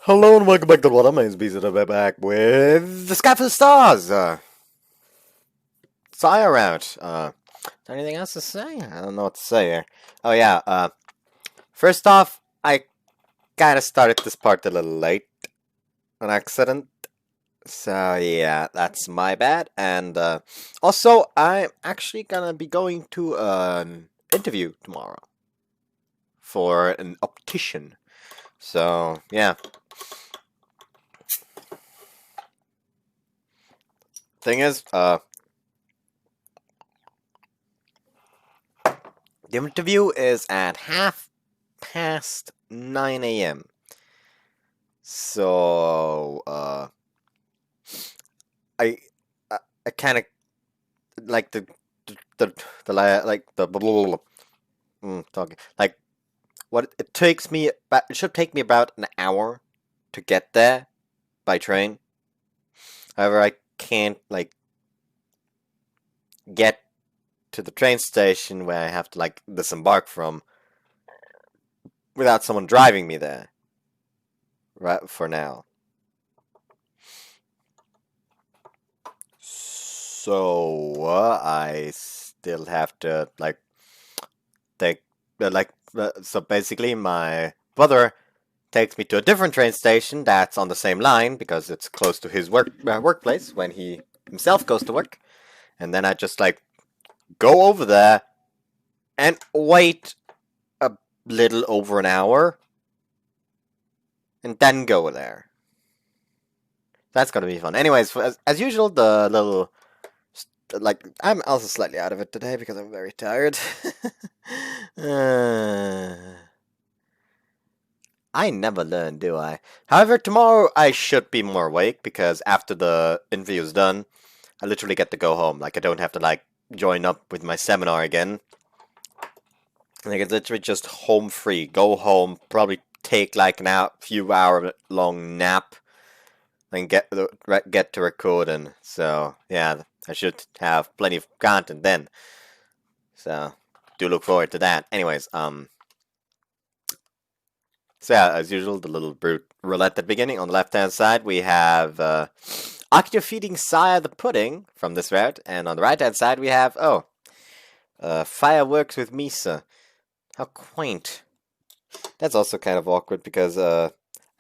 Hello and welcome back to What My name's BZ, and I'm back with the Sky for the Stars. Saya out. Is there anything else to say? I don't know what to say here. Oh yeah. First off, I kind of started this part a little late, an accident. So yeah, that's my bad. And also, I'm actually gonna be going to an interview tomorrow for an optician. So yeah. Thing is, the interview is at 9:30 a.m. So, I, I kind of like like the blah, blah, blah, talking like what it takes me. It should take me about an hour to get there by train. However, I can't like get to the train station where I have to like disembark from without someone driving me there. Right for now. So I still have to like take so basically my brother takes me to a different train station that's on the same line because it's close to his workplace when he himself goes to work, and then I just like go over there and wait a little over an hour and then go there. That's gonna be fun. Anyways, as usual, the little like I'm also slightly out of it today because I'm very tired. I never learn, do I? However, tomorrow I should be more awake because after the interview is done, I literally get to go home. Like I don't have to like join up with my seminar again. Like it's literally just home free. Go home, probably take like few hour long nap, and get to recording. So yeah, I should have plenty of content then. So do look forward to that. Anyways, so yeah, as usual, the little brute roulette at the beginning. On the left-hand side, we have Akio feeding Saya the pudding from this route, and on the right-hand side, we have fireworks with Misa. How quaint. That's also kind of awkward because I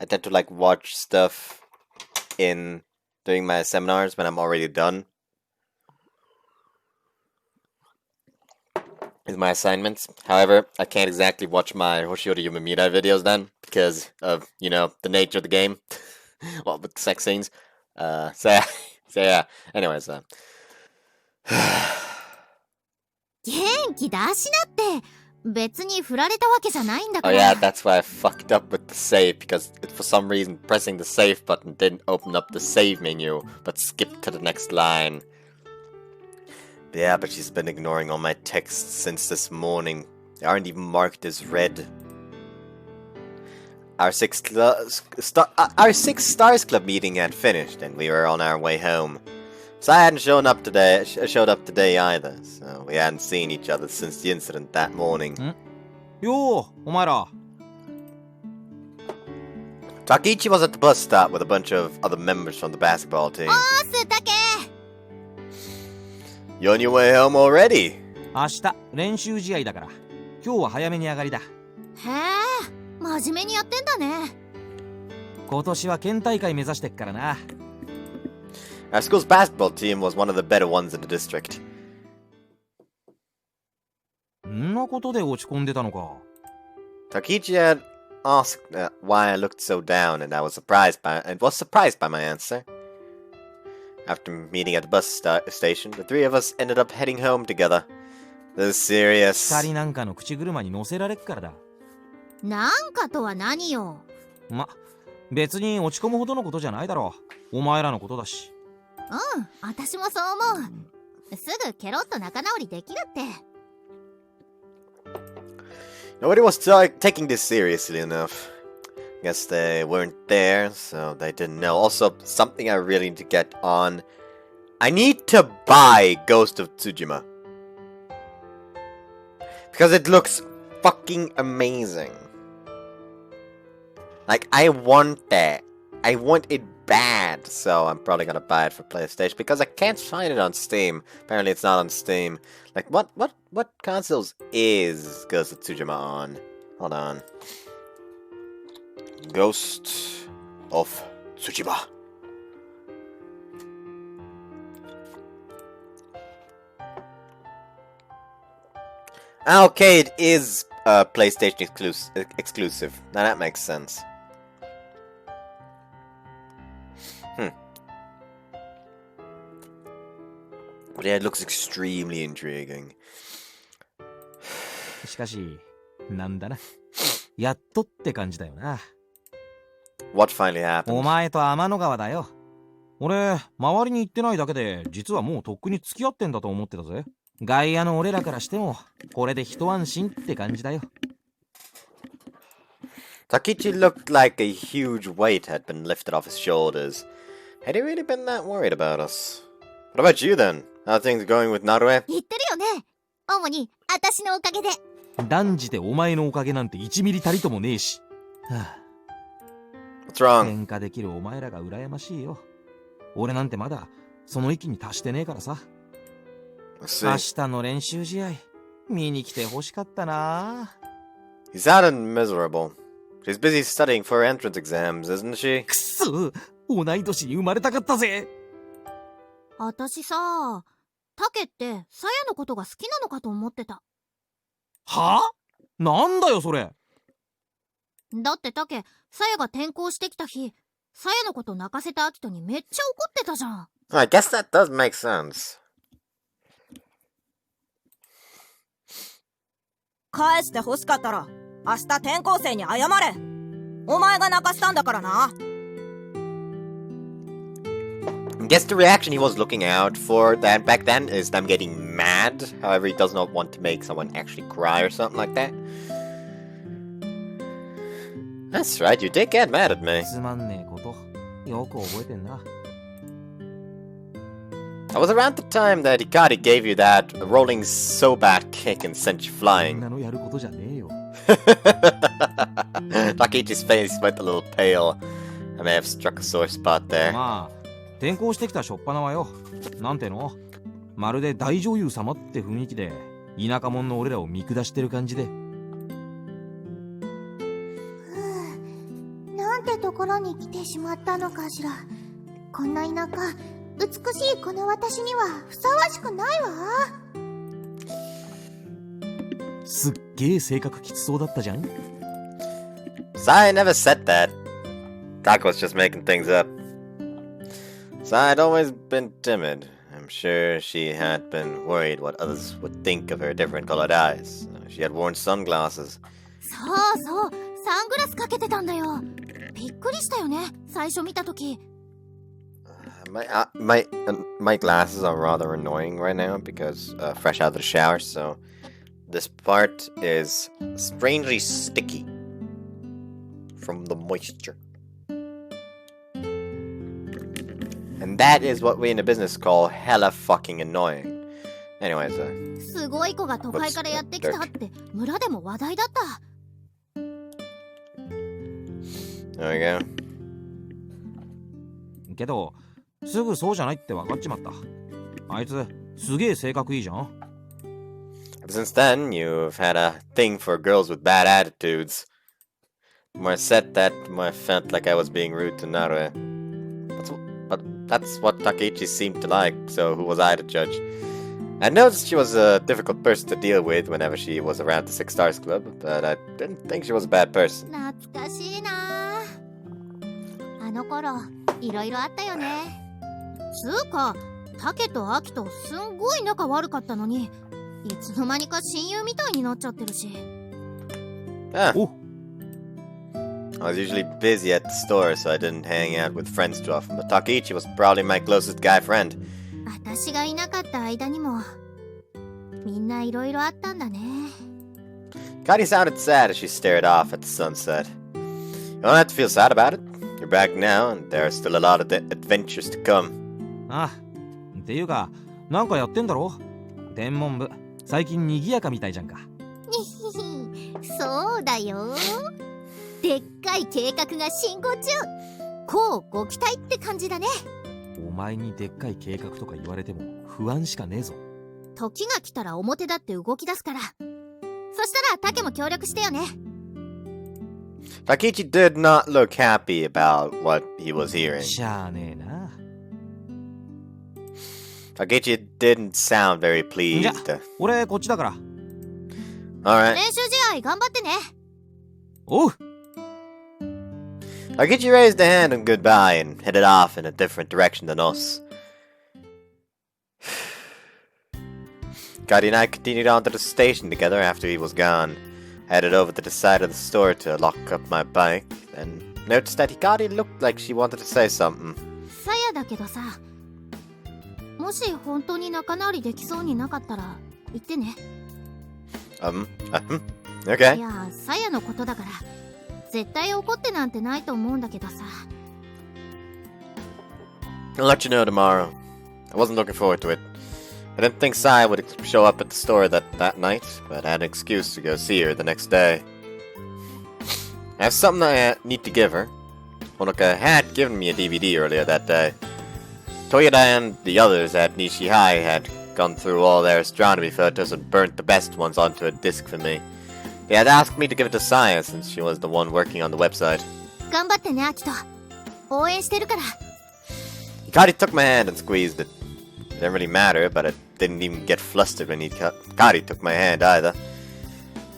tend to like watch stuff during my seminars when I'm already done with my assignments. However, I can't exactly watch my Hoshiori Yume Mirai videos then because of, the nature of the game. Well, with sex scenes. So yeah. So yeah. Anyways, 元気出しなって。別に振られたわけじゃないんだか oh ら。yeah, that's why I fucked up with the save because for some reason pressing the save button didn't open up the save menu, but skipped to the next line. Yeah, but she's been ignoring all my texts since this morning. They aren't even marked as read. Our Six Stars Club meeting had finished, and we were on our way home. So I hadn't showed up today either, so we hadn't seen each other since the incident that morning. Yo, お前ら。 Takichi was at the bus stop with a bunch of other members from the basketball team. おーす、たけ。 You on your way home already? 明日練習試合だから今日は早めに上がりだ。へえ、真面目にやってんだね。今年は県大会目指してっからな。Our school's basketball team was one of the better ones in the district. んなことで落ち込んでたのか。 Takichi had asked why I looked so down, and was surprised by my answer. After meeting at the bus station, the three of us ended up heading home together. This is serious. 二人なんかの口車に乗せられっからだ。なんかとは何よ。ま、別に落ち込むほどのことじゃないだろう。お前らのことだし。うん、私もそう思う。すぐケロッと仲直りできるって。Nobody was taking this seriously enough. Guess they weren't there, so they didn't know. Also, something I really need to get on. I need to buy Ghost of Tsushima. Because it looks fucking amazing. Like, I want that. I want it bad. So I'm probably gonna buy it for PlayStation because I can't find it on Steam. Apparently it's not on Steam. Like, what consoles is Ghost of Tsushima on? Hold on. Ghost of Tsushima. Okay, it is PlayStation exclusive. Now that makes sense. But yeah, it looks extremely intriguing. しかし、なんだな。やっとって感じだよな。What finally happened? お前と天の川だよ。俺、周りに行ってないだけで、実はもうとっくに付き合ってんだと思ってたぜ。外野の俺らからしても、これで一安心って感じだよ。Takichi looked like a huge weight had been lifted off his shoulders. Had he really been that worried about us? What about you then? How are things going with Narue? 言ってるよね。主に私のおかげで。断じてお前のおかげなんて1ミリたりともねえし。はあ、What's wrong? 喧嘩できるお前らが羨ましいよ。俺なんてまだその域に達してねえからさ。Let's 明 see. 日の練習試合見に来てほしかったな。 He sounded miserable. She's busy studying for her entrance exams, isn't she? くっそ、同い年に生まれたかったぜ。私さ、タケってサヤのことが好きなのかと思ってた。はあ？なんだよそれ。だってタケ、サヤが転校してきた日、サヤのこと泣かせたアキトにめっちゃ怒ってたじゃん。I guess that does make sense. 返して欲しかったら明日転校生に謝れ。お前が泣かしたんだからな。I guess the reaction he was looking out for that back then is them getting mad. However, he does not want to make someone actually cry or something like that. That's right, you did get mad at me. つまんねえこと、よく覚えてんな。That was around the time that Hikari gave you that rolling sobat kick and sent you みん flying. なのやることじゃねえよ。Takichi's face went a little pale. I may have struck a sore spot there. まあ、転校してきたしょっぱなはよ。なんての？まるで大女優様って雰囲気で、田舎者の俺らを見下してる感じで。なんてところに来てしまったのかしら。こんな田舎、美しいこの私にはふさわしくないわ。すっげえ性格きつそうだったじゃん。Sai never said that. Doc was just making things up. Sai had always been timid. I'm sure she had been worried what others would think of her different colored eyes. She had worn sunglasses. そうそう、サングラスかけてたんだよ。びっくりしたよね、最初見たとき。My glasses are rather annoying right now because fresh out of the shower, so this part is strangely sticky from the moisture. And that is what we in the business call hella fucking annoying. Anyways, すごい子が都会からやってきたって村でも話題だった。there we go. けど、すぐそうじゃないって分かっちまった。あいつ、すげえ性格いいじゃん。Since then, you've had a thing for girls with bad attitudes. The more I said that, the more I felt like I was being rude to Narue. But that's what Takeichi seemed to like, so who was I to judge? I noticed she was a difficult person to deal with whenever she was around the Six Stars Club, but I didn't think she was a bad person. 懐かしいな。あの頃、いろいろあったよね。つうか、タケとアキとすんごい仲悪かったのに、いつの間にか親友みたいになっちゃってるし。Ah, お、 I was usually busy at the store, so I didn't hang out with friends too often, but Takeichi was probably my closest guy friend. 私がいなかった間にも、みんないろいろあったんだね。Kari sounded sad as she stared off at the sunset. You don't have to feel sad about it. You're back now, and there are still a lot of adventures to come. ああ、っていうか、なんかやってんだろ？天文部、最近賑やかみたいじゃんか。そうだよ。でっかい計画が進行中。こうご期待って感じだね。お前にでっかい計画とか言われても不安しかねえぞ。時が来たら表だって動き出すから。そしたらタケも協力してよね。Takechi did not look happy about what he was hearing. しゃあねえな。Takechi didn't sound very pleased. 俺こっちだから。Alright. 練習試合頑張ってね。おう。Takechi raised a hand in goodbye and headed off in a different direction than us. Kari and I continued on to the station together after he was gone. I headed over to the side of the store to lock up my bike, and noticed that Hikari looked like she wanted to say something. さやだけどさ、もし本当に仲直りできそうになかったら言ってね。Okay. いや、さやのことだから絶対怒ってなんてないと思うんだけどさ。I'll let you know tomorrow. I wasn't looking forward to it. I didn't think Sai would show up at the store that night, but I had an excuse to go see her the next day. I have something I need to give her. Honoka had given me a DVD earlier that day. Toyota and the others at Nishi High had gone through all their astronomy photos and burnt the best ones onto a disc for me. They had asked me to give it to Saya since she was the one working on the website. 頑張ってね、アキト。応援してるから。Hikari took my hand and squeezed it. It didn't really matter, but it didn't even get flustered when Hikari took my hand either.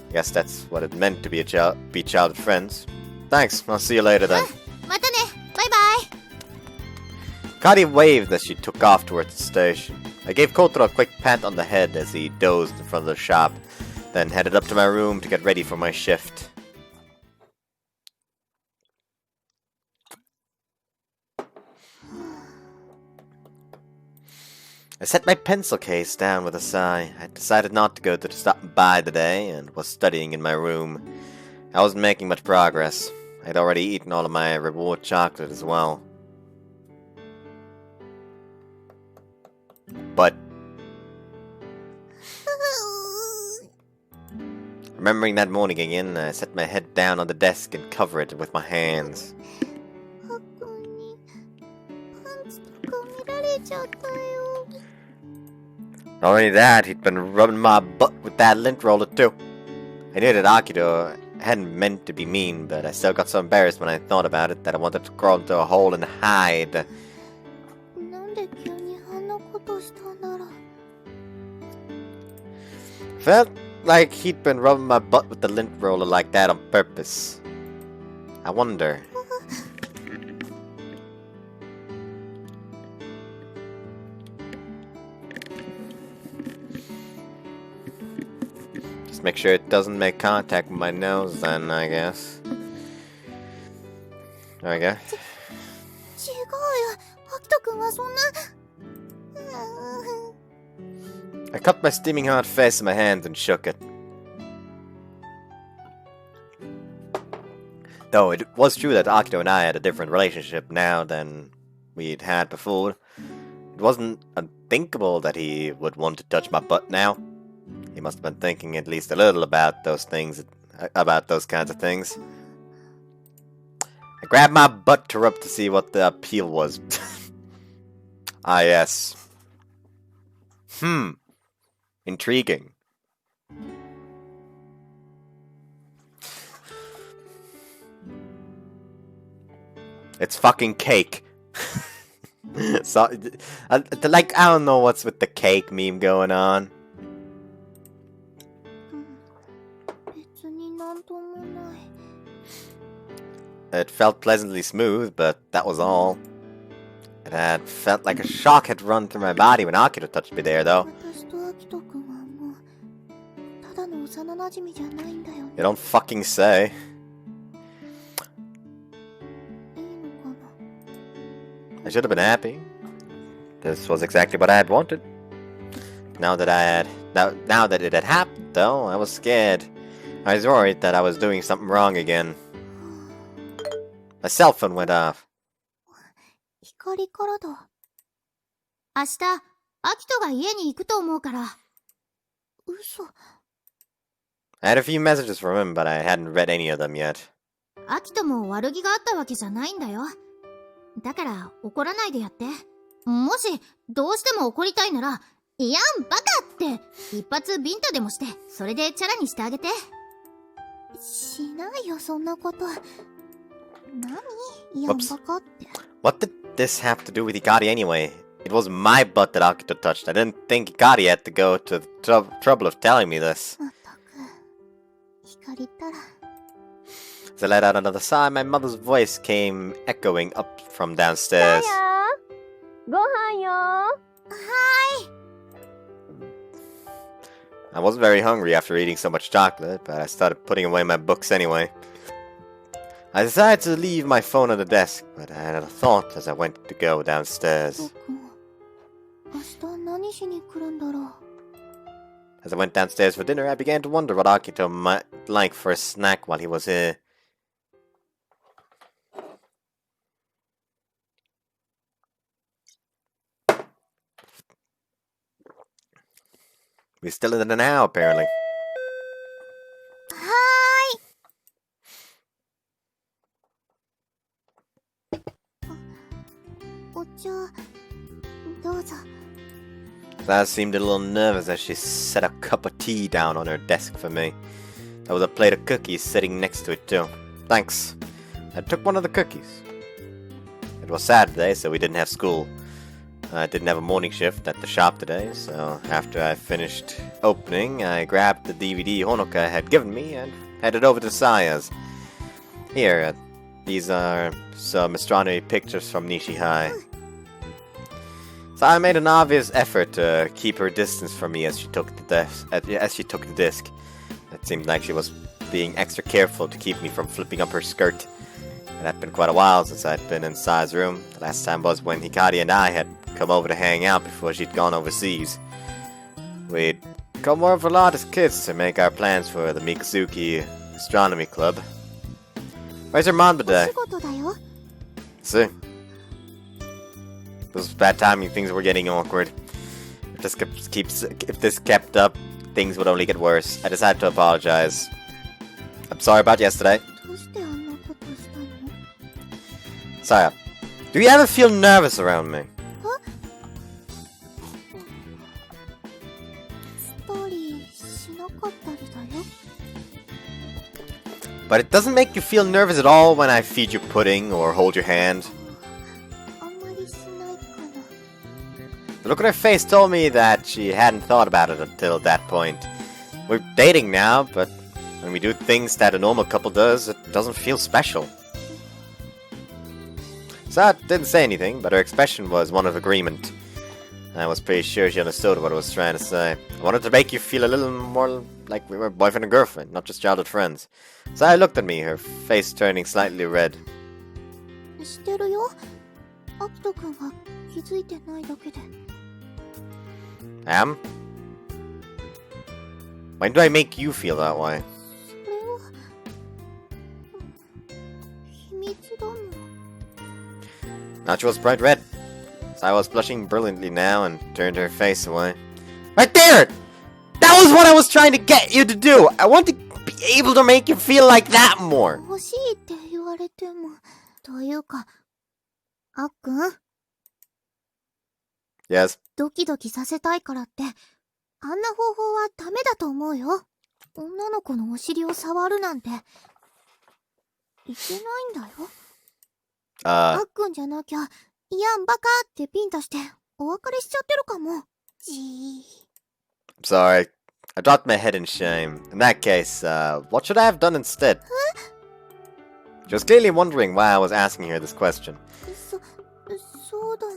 I guess that's what it meant to be childhood friends. Thanks, I'll see you later then. またね、バイバイ。 Hikari waved as she took off towards the station. I gave Kotaro a quick pat on the head as he dozed in front of the shop, then headed up to my room to get ready for my shift. I set my pencil case down with a sigh. I decided not to go to the stop and buy today and was studying in my room. I wasn't making much progress. I'd already eaten all of my reward chocolate as well. But remembering that morning again, I set my head down on the desk and covered it with my hands. ハクにパンツとか見られちゃったよ。 Not only that, he'd been rubbing my butt with that lint roller too. I knew that Akito hadn't meant to be mean, but I still got so embarrassed when I thought about it that I wanted to crawl into a hole and hide. なんで急にあんなことしたんだろう。 Felt like he'd been rubbing my butt with the lint roller like that on purpose. I wonder. Just make sure it doesn't make contact with my nose then, I guess. There we go. 違うよ、アキト君はそんな。I cupped my steaming hot face in my hand and shook it. Though it was true that Akito and I had a different relationship now than we'd had before, it wasn't unthinkable that he would want to touch my butt now. He must have been thinking at least a little about those kinds of things. I grabbed my butt to rub to see what the appeal was. Ah, yes. Intriguing. It's fucking cake. So, like, I don't know what's with the cake meme going on. 別になんともない。 It felt pleasantly smooth, but that was all. It had felt like a shock had run through my body when Akito touched me there, though. 私とアキト君はもうただの幼馴染じゃないんだよね。 You don't fucking say. いいのかな。 I should have been happy. This was exactly what I had wanted. Now that it had happened, though, I was scared. I was worried that I was doing something wrong again. My cell phone went off. 光からだ。明日、アキトが家に行くと思うから。嘘。 I had a few messages from him, but I hadn't read any of them yet. アキトも悪気があったわけじゃないんだよ。だから怒らないでやって。もしどうしても怒りたいなら、いやんバカって一発ビンタでもして、それでチャラにしてあげて。しないよそんなこと。何いやんバカって。 What did this have to do with Hikari anyway? It was my butt that Akito touched. I didn't think Hikari had to go to the trouble of telling me this. まったく光ったら。 As I let out another sigh, my mother's voice came echoing up from downstairs. ご飯よ。 I wasn't very hungry after eating so much chocolate, but I started putting away my books anyway. I decided to leave my phone on the desk, but I had a thought as I went to go downstairs. 僕明日何しに来るんだろう。 As I went downstairs for dinner, I began to wonder what Akito might like for a snack while he was here. We're still in it now, apparently. お茶どうぞ。 Zaz seemed a little nervous as she set a cup of tea down on her desk for me. There was a plate of cookies sitting next to it too. Thanks. I took one of the cookies. It was Saturday, so we didn't have school. I didn't have a morning shift at the shop today, so after I finished opening, I grabbed the DVD Honoka had given me and headed over to Saya's. Here, these are some astronomy pictures from Nishi High. Saya made an obvious effort to keep her distance from me as she took the disc. It seemed like she was being extra careful to keep me from flipping up her skirt. It had been quite a while since I'd been in Saya's room. The last time was when Hikari and I had come over to hang out before she'd gone overseas. We'd come over a lot as kids to make our plans for the Mikazuki Astronomy Club. Where's your mom today? 仕事だよ。 See? This was bad timing, things were getting awkward. If this kept up, things would only get worse. I decided to apologize. I'm sorry about yesterday. どうしてあんなことしたの？ Saya, do you ever feel nervous around me? したりしなかったりだよ。 But it doesn't make you feel nervous at all when I feed you pudding or hold your hand. あんまりしないかな。 The look on her face told me that she hadn't thought about it until that point. We're dating now, but when we do things that a normal couple does, it doesn't feel special. Saya didn't say anything, but her expression was one of agreement. I was pretty sure she understood what I was trying to say. I wanted to make you feel a little more like we were boyfriend and girlfriend, not just childhood friends. Saya looked at me, her face turning slightly red. 知ってるよ。アキトくんが気づいてないだけで。 Am? Why do I make you feel that way? それは秘密だもん。 Now she was bright red. Saya was blushing brilliantly now and turned her face away. Right there! That was what I was trying to get you to do! I want to be able to make you feel like that more! 欲しいって言われても。というか、あっくん、 Yes? ドキドキさせたいからって、あんな方法はダメだと思うよ。女の子のお尻を触るなんて、いけないんだよ。あっくんじゃなきゃ、いやんバカってピンとして、お別れしちゃってるかも。じー。I'm sorry. I dropped my head in shame. In that case, what should I have done instead? She was clearly wondering why I was asking her this question. そうだな。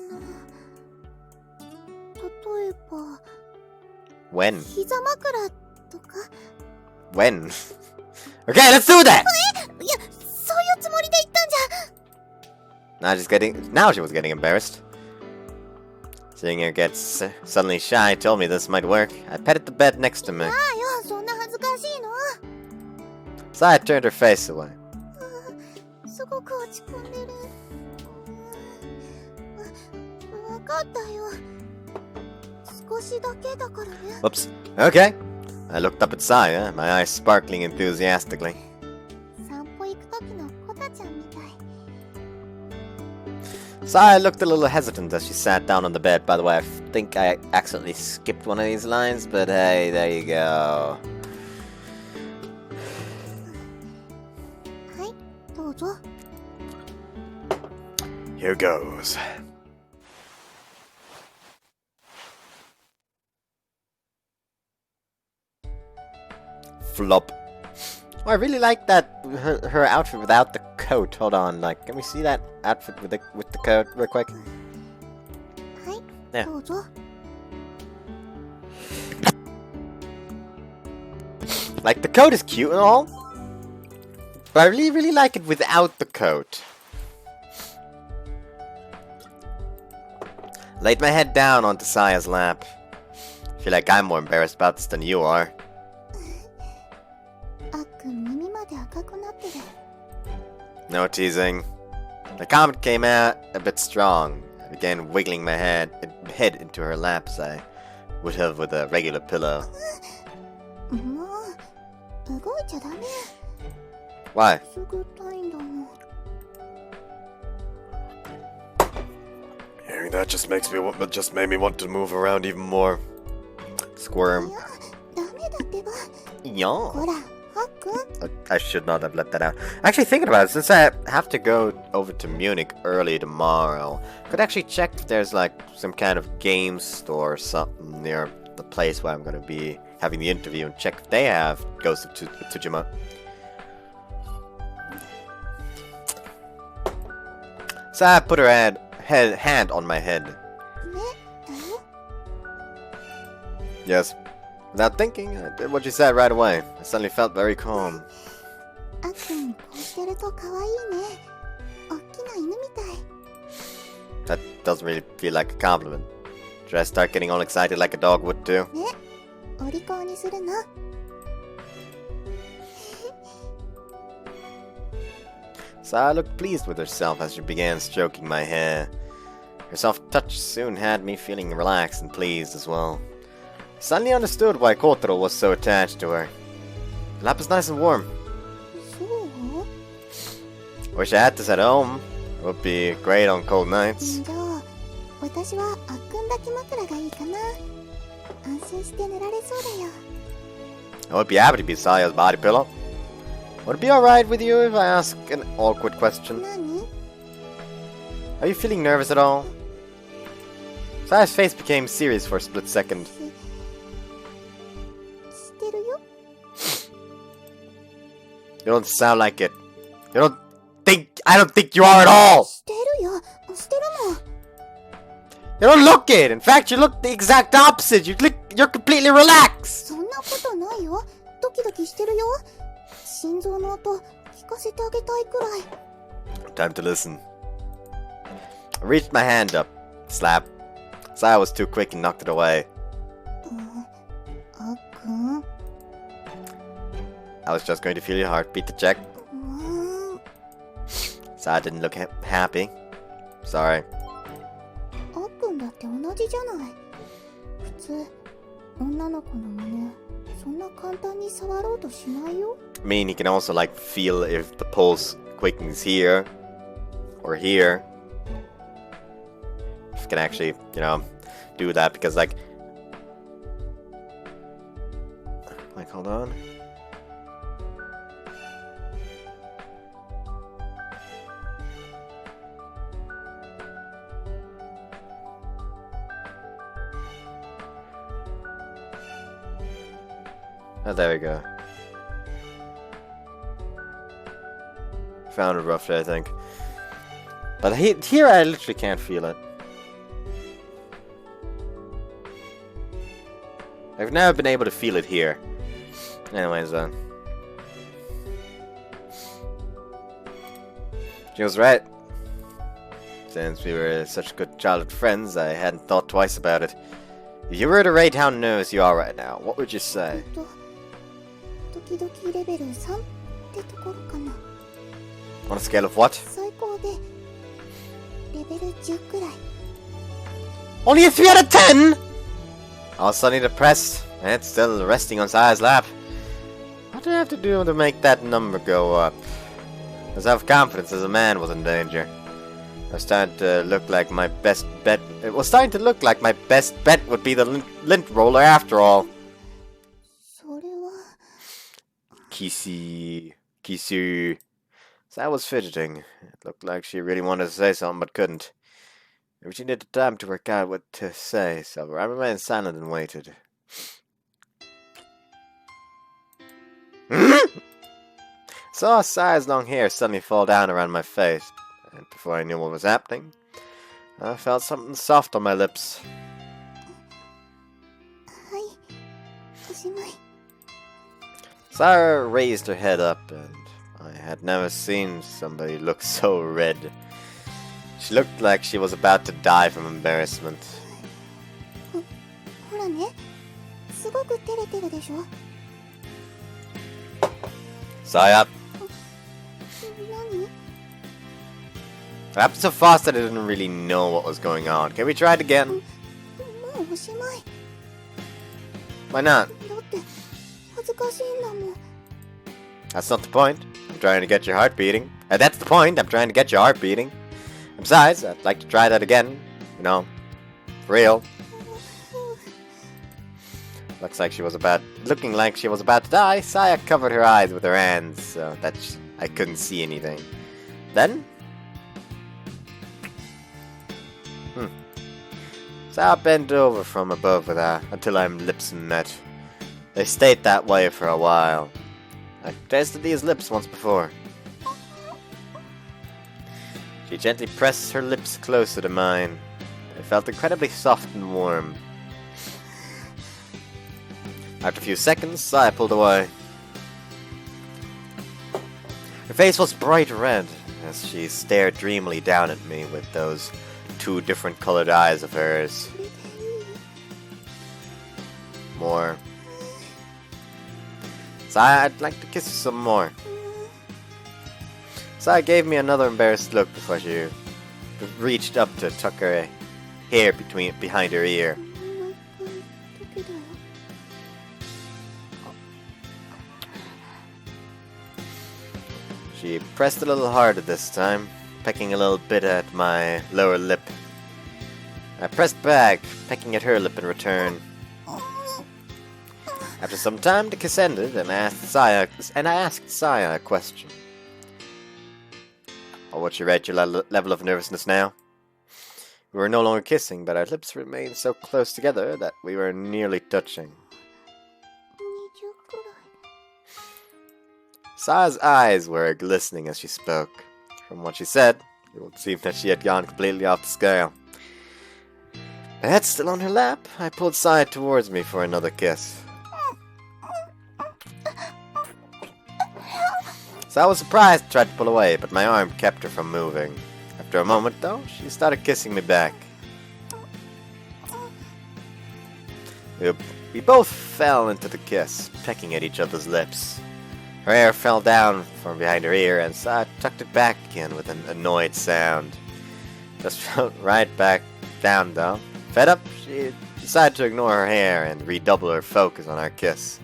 例えば、 When? 膝枕とか。 When? Okay, let's do that! いや、そういうつもりで言ったんじゃ。 Now she was getting embarrassed. Seeing her get suddenly shy told me this might work. I petted the bed next to me. ああよ、そんな恥ずかしいの。 Saya turned her face away. すごく落ち込んでる。わかったよ。少しだけだからね。 Whoops. Okay. I looked up at Saya, my eyes sparkling enthusiastically. 散歩行く時の Saya looked a little hesitant as she sat down on the bed. By the way, I think I accidentally skipped one of these lines, but hey, there you go. はい、どうぞ。 Here goes. Flop. Oh, I really like that her outfit without the coat. Hold on, like, can we see that outfit with the coat real quick? はい、 Yeah. どうぞ。 Like, the coat is cute and all, but I really like it without the coat. Laid my head down onto Saya's lap. Feel like I'm more embarrassed about this than you are. あっくん耳まで赤くなってる。 No teasing. The comment came out a bit strong. I began wiggling my head into her lap as I would have with a regular pillow. もう、動いちゃダメ。 Why? すぐたいんだもん。 Hearing that just made me want to move around even more. Squirm. いや、ダメだってば。 Yawn. ほら、あっくん。 I should not have let that out. Actually, thinking about it, since I have to go over to Munich early tomorrow, could actually check if there's like some kind of game store or something near the place where I'm going to be having the interview and check if they have Ghost of Tsushima. So I put her hand on my head. ね、だよ。 Yes. Without thinking, I did what she said right away. I suddenly felt very calm. あっくん、こうしてると可愛いね。おっきな犬みたい。 That doesn't really feel like a compliment. Should I start getting all excited like a dog would do? ね、お利口にするの。 Saya looked pleased with herself as she began stroking my hair. Her soft touch soon had me feeling relaxed and pleased as well. I suddenly understood why Kotaro was so attached to her. The lap is nice and warm. そう？ Wish I had this at home. It would be great on cold nights. じゃあ、私はあっくん抱き枕がいいかな。安心して寝られそうだよ。 I would be happy to be Saya's body pillow. Would it be alright with you if I ask an awkward question? 何？ Are you feeling nervous at all? Saya's face became serious for a split second. してるよ。 You don't sound like it. I don't think you are at all! してるよ。してるもん。 You don't look it! In fact, you look the exact opposite! You're completely relaxed! そんなことないよ。ドキドキしてるよ。心臓の音、聞かせてあげたいくらい。 Time to listen. I reached my hand up. Slap. Saya was too quick and knocked it away. あっくん。 I was just going to feel your heartbeat to check. Saya didn't look happy. Sorry. あっくんだって同じじゃない。普通、女の子の胸、そんな簡単に触ろうとしないよ。 I mean, he can also, like, feel if the pulse quickens here or here. If he can actually, you know, do that because, like, hold on. Oh, there we go. Found it roughly, I think. But here I literally can't feel it. I've never been able to feel it here. Anyways, she was right. Since we were such good childhood friends, I hadn't thought twice about it. If you were to rate how nervous you are right now, what would you say? 時々レベル3ってところかな。 On a scale of what? 最高でレベル10くらい。 Only a 3 out of 10? I was suddenly depressed, and still resting on Saya's lap. What did I have to do to make that number go up? As I have confidence as a man was in danger. was starting to look like my best bet. It was starting to look like my best bet would be the lint roller after all. それは Kisu. So I was fidgeting. It looked like she really wanted to say something but couldn't. Maybe she needed time to work out what to say, so I remained silent and waited. Saw Saya's long hair suddenly fall down around my face, and before I knew what was happening, I felt something soft on my lips. はいおしまい Saya raised her head up, and I had never seen somebody look so red. She looked like she was about to die from embarrassment. ほらねすごく照れてるでしょ Saya, 何 it happened so fast that I didn't really know what was going on. Can we try it again? もうおしまい Why not? だって恥ずかしいんだもん That's not the point. I'm trying to get your heart beating. That's the point. I'm trying to get your heart beating. And besides, I'd like to try that again. You know, for real. Looking like she was about to die, Saya covered her eyes with her hands so that I couldn't see anything. Then, Saya bent over from above with her until our lips met. They stayed that way for a while. I tasted these lips once before. She gently pressed her lips closer to mine. They felt incredibly soft and warm. After a few seconds, Saya pulled away. Her face was bright red as she stared dreamily down at me with those two different colored eyes of hers. これでいい More. Saya, I'd like to kiss you some more. Saya gave me another embarrassed look before she reached up to tuck her hair behind her ear. もう一回だけだよ She pressed a little harder this time, pecking a little bit at my lower lip. I pressed back, pecking at her lip in return. After some time, the kiss ended, and I asked Saya a question. How would you rate your level of nervousness now? We were no longer kissing, but our lips remained so close together that we were nearly touching. 20くらい Saya's eyes were glistening as she spoke. From what she said, it would seem that she had gone completely off the scale. My head still on her lap, I pulled Saya towards me for another kiss. Saya was surprised and tried to pull away, but my arm kept her from moving. After a moment, though, she started kissing me back. We both fell into the kiss, pecking at each other's lips. Her hair fell down from behind her ear, and Saya tucked it back again with an annoyed sound. Just fell right back down, though. Fed up, she decided to ignore her hair and redouble her focus on our kiss.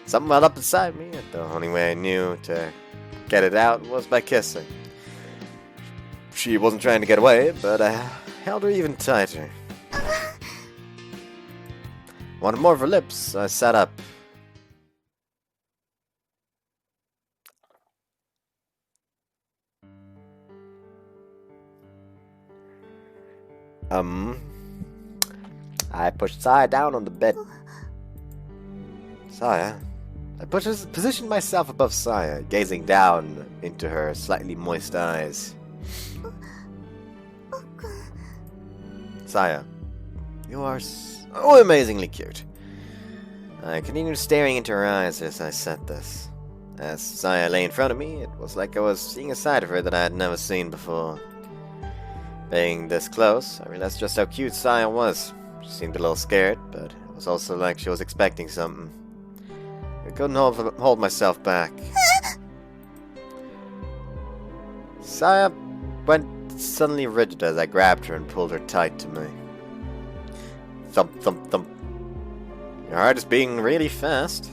Something welled up inside me, and the only way I knew to get it out was by kissing. She wasn't trying to get away, but I held her even tighter. Wanted more of her lips, so I sat up. I pushed Saya down on the bed. Saya? I positioned myself above Saya, gazing down into her slightly moist eyes. Saya, you are so amazingly cute. I continued staring into her eyes as I said this. As Saya lay in front of me, it was like I was seeing a side of her that I had never seen before. Being this close, I realized just how cute Saya was. She seemed a little scared, but it was also like she was expecting something. I couldn't hold myself back. Saya went suddenly rigid as I grabbed her and pulled her tight to me. Thump, thump, thump. Your heart is beating really fast.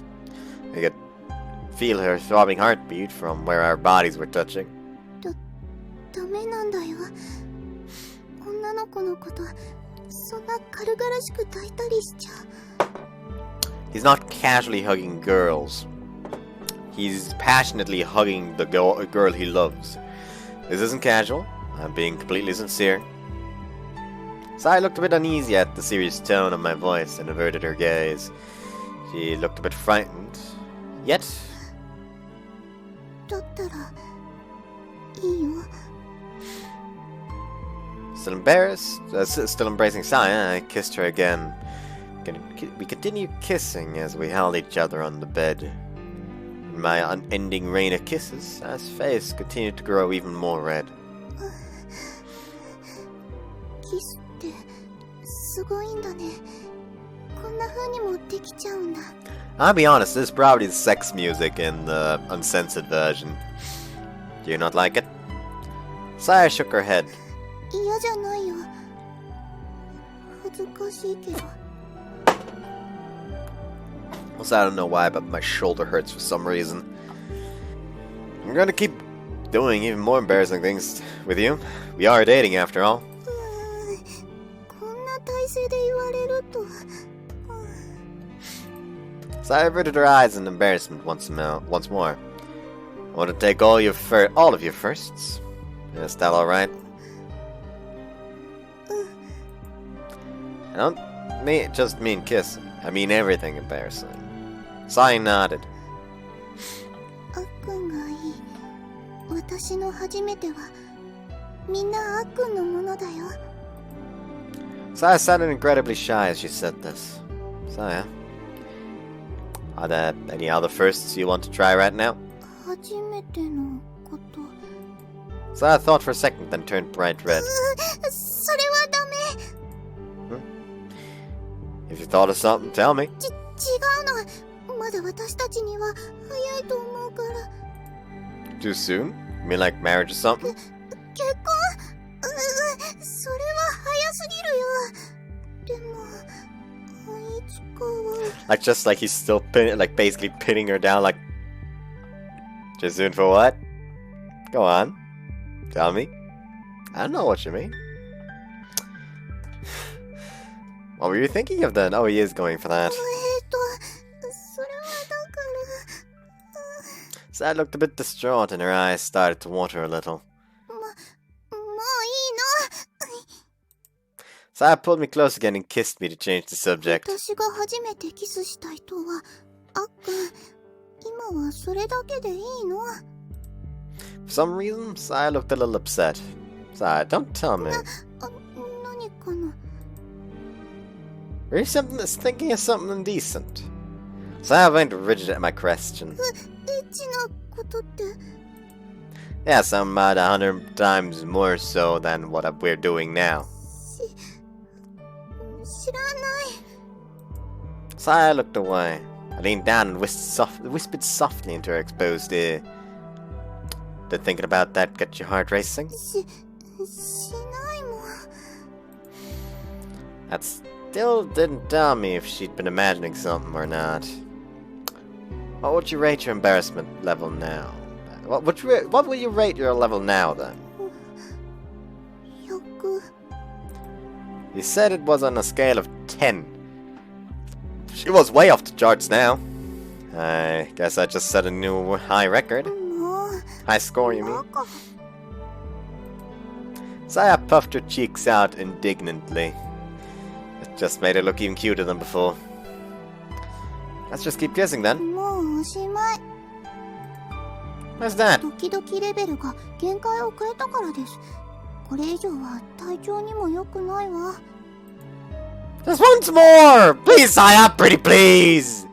I could feel her throbbing heartbeat from where our bodies were touching. ダメなんだよ女の子のことそんな軽々しく抱いたりしちゃ。 He's not casually hugging girls. He's passionately hugging the girl he loves. This isn't casual. I'm being completely sincere. Sai looked a bit uneasy at the serious tone of my voice and averted her gaze. She looked a bit frightened. Yet, だったらいいよ。 still embarrassed, still embracing Saya, I kissed her again. We continued kissing as we held each other on the bed. In my unending rain of kisses, Saya's face continued to grow even more red. キスってすごいんだね。こんな風にもできちゃうんだ。 I'll be honest, this is probably the sex music in the uncensored version. Do you not like it? Saya shook her head. 嫌じゃないよ。恥ずかしいけど。 Also, I don't know why, but my shoulder hurts for some reason. I'm gonna keep doing even more embarrassing things with you. We are dating after all. こんな体勢で言われると。 Saya averted her eyes in embarrassment once more. I want to take all of your firsts. Is that alright? I don't just mean kissing. I mean everything embarrassing. Saya nodded. あっくんがいい。私の初めてはみんなあっくんのものだよ。 Saya sounded incredibly shy as she said this. Saya, are there any other firsts you want to try right now? 初めてのこと。 Saya thought for a second, then turned bright red. それはダメ。 If you thought of something, tell me. 違うの。まだ私たちには早いと思うから。 Too soon? You mean like marriage or something? 結婚？それは早すぎるよ。でも、いつかは。 Like just like he's still basically pinning her down. Like, too soon for what? Go on, tell me. I don't know what you mean. What were you thinking of then? Oh, he is going for that. それはだから。 Sad looked a bit distraught and her eyes started to water a little. もういいの。 Sad pulled me close again and kissed me to change the subject. 私が初めてキスした人はあっくん。今はそれだけでいいの？ For some reason, Saya looked a little upset. Saya, don't tell me. 何かな。 Were you thinking of something indecent? Saya went rigid at my question. エッチなことって。 Yeah, some 100 times more so than what we're doing now. 知らない。 Saya looked away. I leaned down and whispered softly into her exposed ear. Did thinking about that get your heart racing? しないもん。 That still didn't tell me if she'd been imagining something or not. What would you rate your embarrassment level now? What will you rate your level now then? 100。 You said it was on a scale of 10. She was way off the charts now. I guess I just set a new high record. もう High score, you な mean? んか Saya puffed her cheeks out indignantly. It just made her look even cuter than before. Let's just keep kissing then. もうおしまい。 Where's that? ドキドキレベルが限界を超えたからです。これ以上は体調にも良くないわ。 Just once more! Please, Saya, pretty please!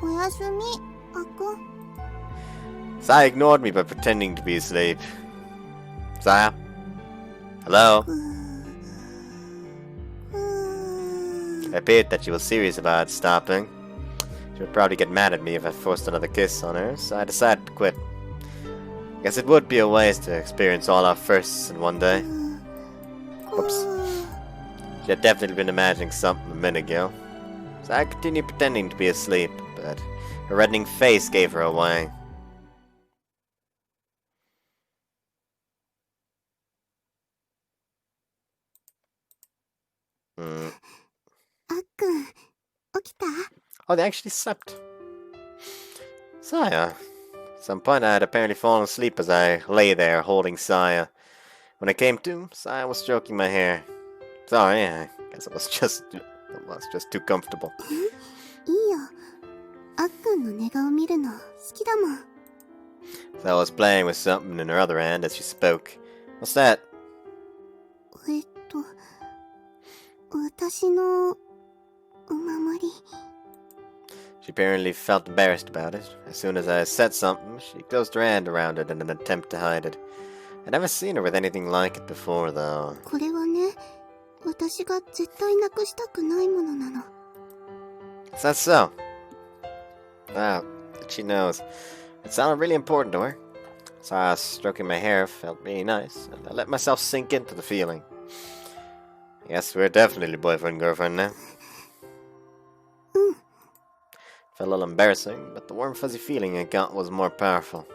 おやすみ、あっくん。 Saya ignored me by pretending to be asleep. Saya? Hello? It appeared that she was serious about stopping. She would probably get mad at me if I forced another kiss on her, so I decided to quit. Guess it would be a waste to experience all our firsts in one day. Whoops. She had definitely been imagining something a minute ago. So I continued pretending to be asleep, but her reddening face gave her away. Hmm. あっくん、起きた？ Oh, they actually slept. Saya. At some point, I had apparently fallen asleep as I lay there holding Saya. When I came to, Saya was stroking my hair. Sorry, I guess it was just too comfortable. いいよ。あっくんの寝顔見るの好きだもん。 So I was playing with something in her other hand as she spoke. What's that? 私のお守り。 She apparently felt embarrassed about it. As soon as I said something, she closed her hand around it in an attempt to hide it. I'd never seen her with anything like it before, though. これはね、私が絶対なくしたくないものなの。 Is that so? Wow, she knows. It sounded really important to her. So stroking my hair felt really nice, and I let myself sink into the feeling. Yes, we're definitely boyfriend and girlfriend now. Felt a little embarrassing, but the warm fuzzy feeling I got was more powerful.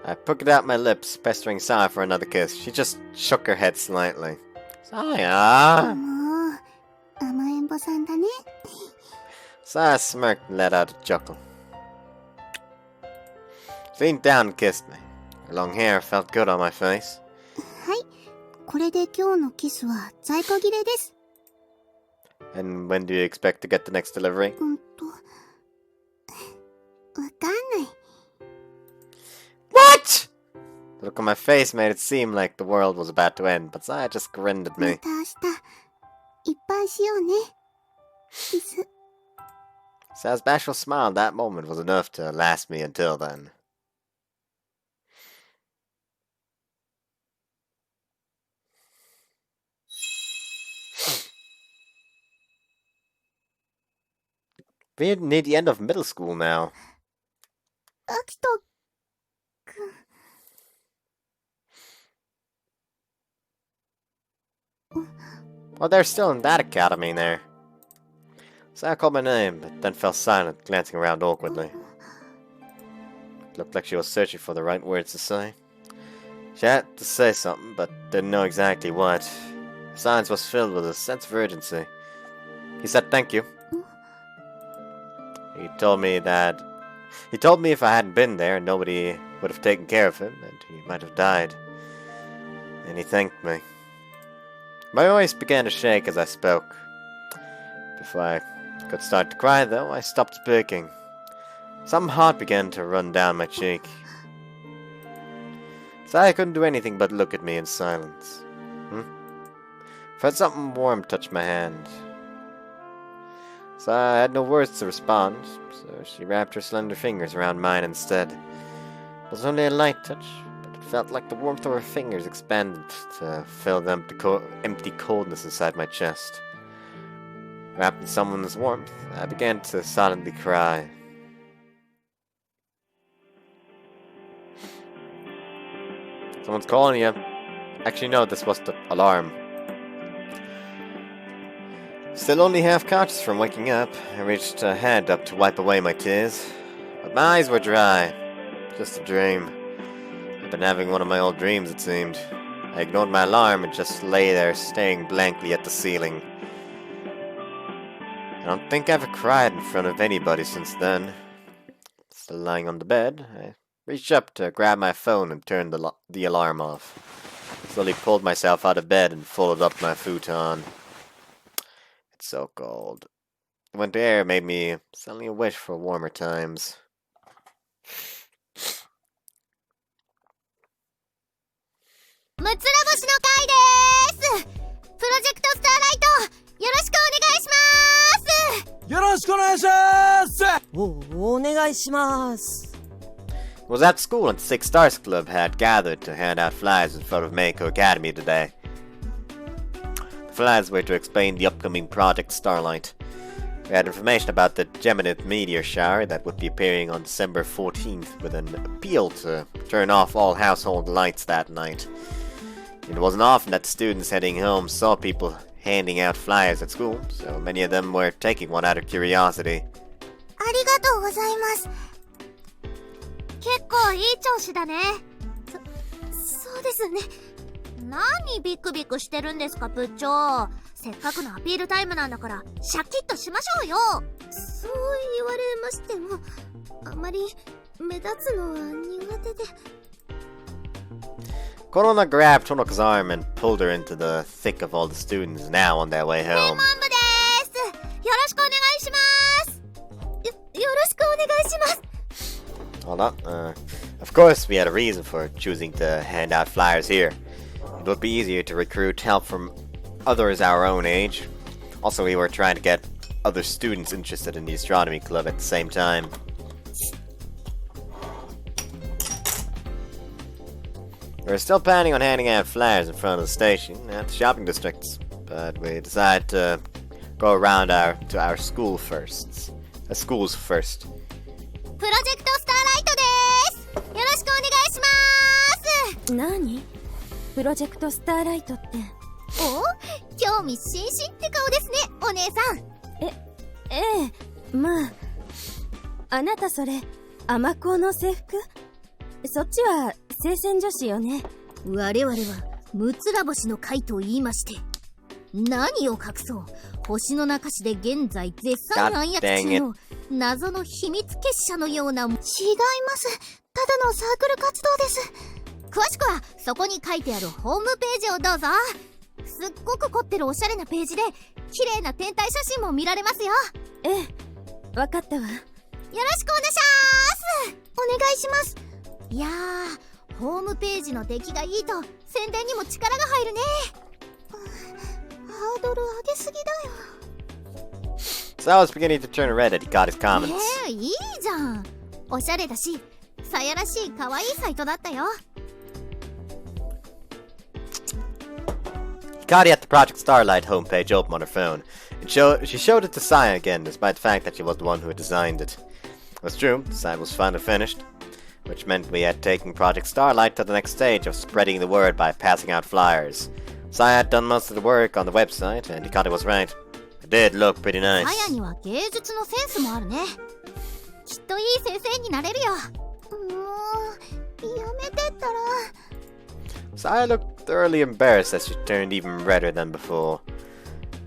I poked out my lips, pestering Saya for another kiss. She just shook her head slightly. Saya! もう、甘えん坊さんだね。 Saya smirked and let out a chuckle. She leaned down and kissed me. Her long hair felt good on my face. はい、これで今日のキスは在庫切れです。 And when do you expect to get the next delivery? わかんない。 What? The look on my face made it seem like the world was about to end, but Saya just grinned at ま me. た明日、いっぱいしようね。キス。 Saya's bashful smile at that moment was enough to last me until then. We're near the end of middle school now. アキトくん。 Well, they're still in that academy there. Saya called my name, but then fell silent, glancing around awkwardly. It looked like she was searching for the right words to say. She had to say something, but didn't know exactly what. Her silence was filled with a sense of urgency. He said thank you. He told me if I hadn't been there, nobody would have taken care of him, and he might have died. And he thanked me. My voice began to shake as I spoke. Before I could start to cry, though, I stopped speaking. Some hot began to run down my cheek. So I couldn't do anything but look at me in silence. Felt something warm touch my hand. So I had no words to respond, so she wrapped her slender fingers around mine instead. It was only a light touch, but it felt like the warmth of her fingers expanded to fill the empty coldness inside my chest. Wrapped in someone's warmth, I began to silently cry. Someone's calling you. Actually, no, this was the alarm. Still only half conscious from waking up, I reached a hand up to wipe away my tears. But my eyes were dry. Just a dream. I'd been having one of my old dreams, it seemed. I ignored my alarm and just lay there staring blankly at the ceiling. I don't think I've cried in front of anybody since then. Still lying on the bed, I reached up to grab my phone and turned the alarm off. Slowly pulled myself out of bed and folded up my futon. It's so cold. The winter air made me suddenly wish for warmer times. むつら星の会です。プロジェクトスターライト、よろしくお願いします。よろしくお願いします。お願いします。 It was at school and the Six Stars Club had gathered to hand out flyers in front of Meiko Academy today. The flyers were to explain the upcoming Project Starlight. We had information about the Geminid meteor shower that would be appearing on December 14th with an appeal to turn off all household lights that night. It wasn't often that the students heading home saw people handing out flyers at school, so many of them were taking one out of curiosity. ありがとうございます。結構いい調子だね。そうですね。何何ビクビクしてるんですか部長。せっかくのアピールタイムなんだからシャキッとしましょうよ。そう言われましてもあまり目立つのは苦手で。 Korona grabbed Honoka's arm and pulled her into the thick of all the students now on their way レモ home. ン部です。よろしくお願いします。よろしくお願いします。 Hold on. Of course, we had a reason for choosing to hand out flyers here. It would be easier to recruit help from others our own age. Also, we were trying to get other students interested in the astronomy club at the same time. We were still planning on handing out flyers in front of the station at the shopping districts, but we decided to go around to our school first. Schools first. プロジェクトスターライトです。よろしくお願いします。何？プロジェクトスターライトって。お、興味津々って顔ですね、お姉さん。ええ、まあ。あなたそれ、アマコの制服？そっちは聖戦女子よね。我々はムツラ星の会と言いまして、何を隠そう、星の中市で現在絶賛暗躍中の謎の秘密結社のような。違います。ただのサークル活動です。詳しくはそこに書いてあるホームページをどうぞ。すっごく凝ってるおしゃれなページで綺麗な天体写真も見られますよ。ええ、わかったわ。よろしくお願いします。お願いします。いやー、ホームページの出来がいいと宣伝にも力が入るね。ハードル上げすぎだよ。 So I was beginning to turn red as he got his comments. いいじゃん。おしゃれだし、さやらしい可愛いサイトだったよ。Hikari had the Project Starlight homepage open on her phone, and she showed it to Saya again, despite the fact that she was the one who had designed it. It was true, the site was finally finished, which meant we had taken Project Starlight to the next stage of spreading the word by passing out flyers. Saya had done most of the work on the website, and Hikari was right. It did look pretty nice. さやには芸術のセンスもあるね。きっといい先生になれるよ。もうやめてったら。 Saya looked thoroughly embarrassed as she turned even redder than before.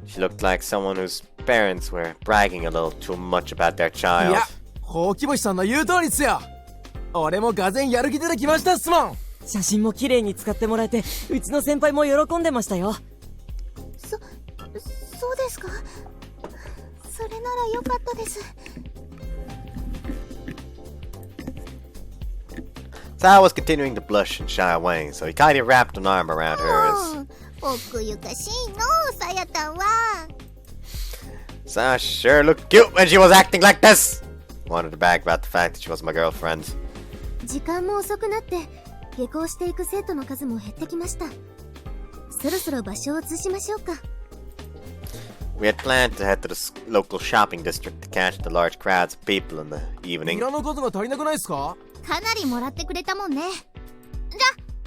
She looked like someone whose parents were bragging a little too much about their い child. や、ほうき星さんの言う通りっすよ。俺もがぜんやる気出てきましたっすもん。写真も綺麗に使ってもらえて、うちの先輩も喜んでましたよ。そうですか。それならよかったです。 Saya was continuing to blush and shy away, so he kindly wrapped an arm around her as 奥ゆかしいの、さやたんは。 Saya sure looked cute when she was acting like this. Wanted to brag about the fact that she was my girlfriend. 時間も遅くなって下校していく生徒の数も減ってきました。そろそろ場所を移しましょうか。 We had planned to head to the local shopping district to catch the large crowds of people in the ニ evening. ラの数が足りなくないっすか？かなりもらってくれたもんね。じゃ、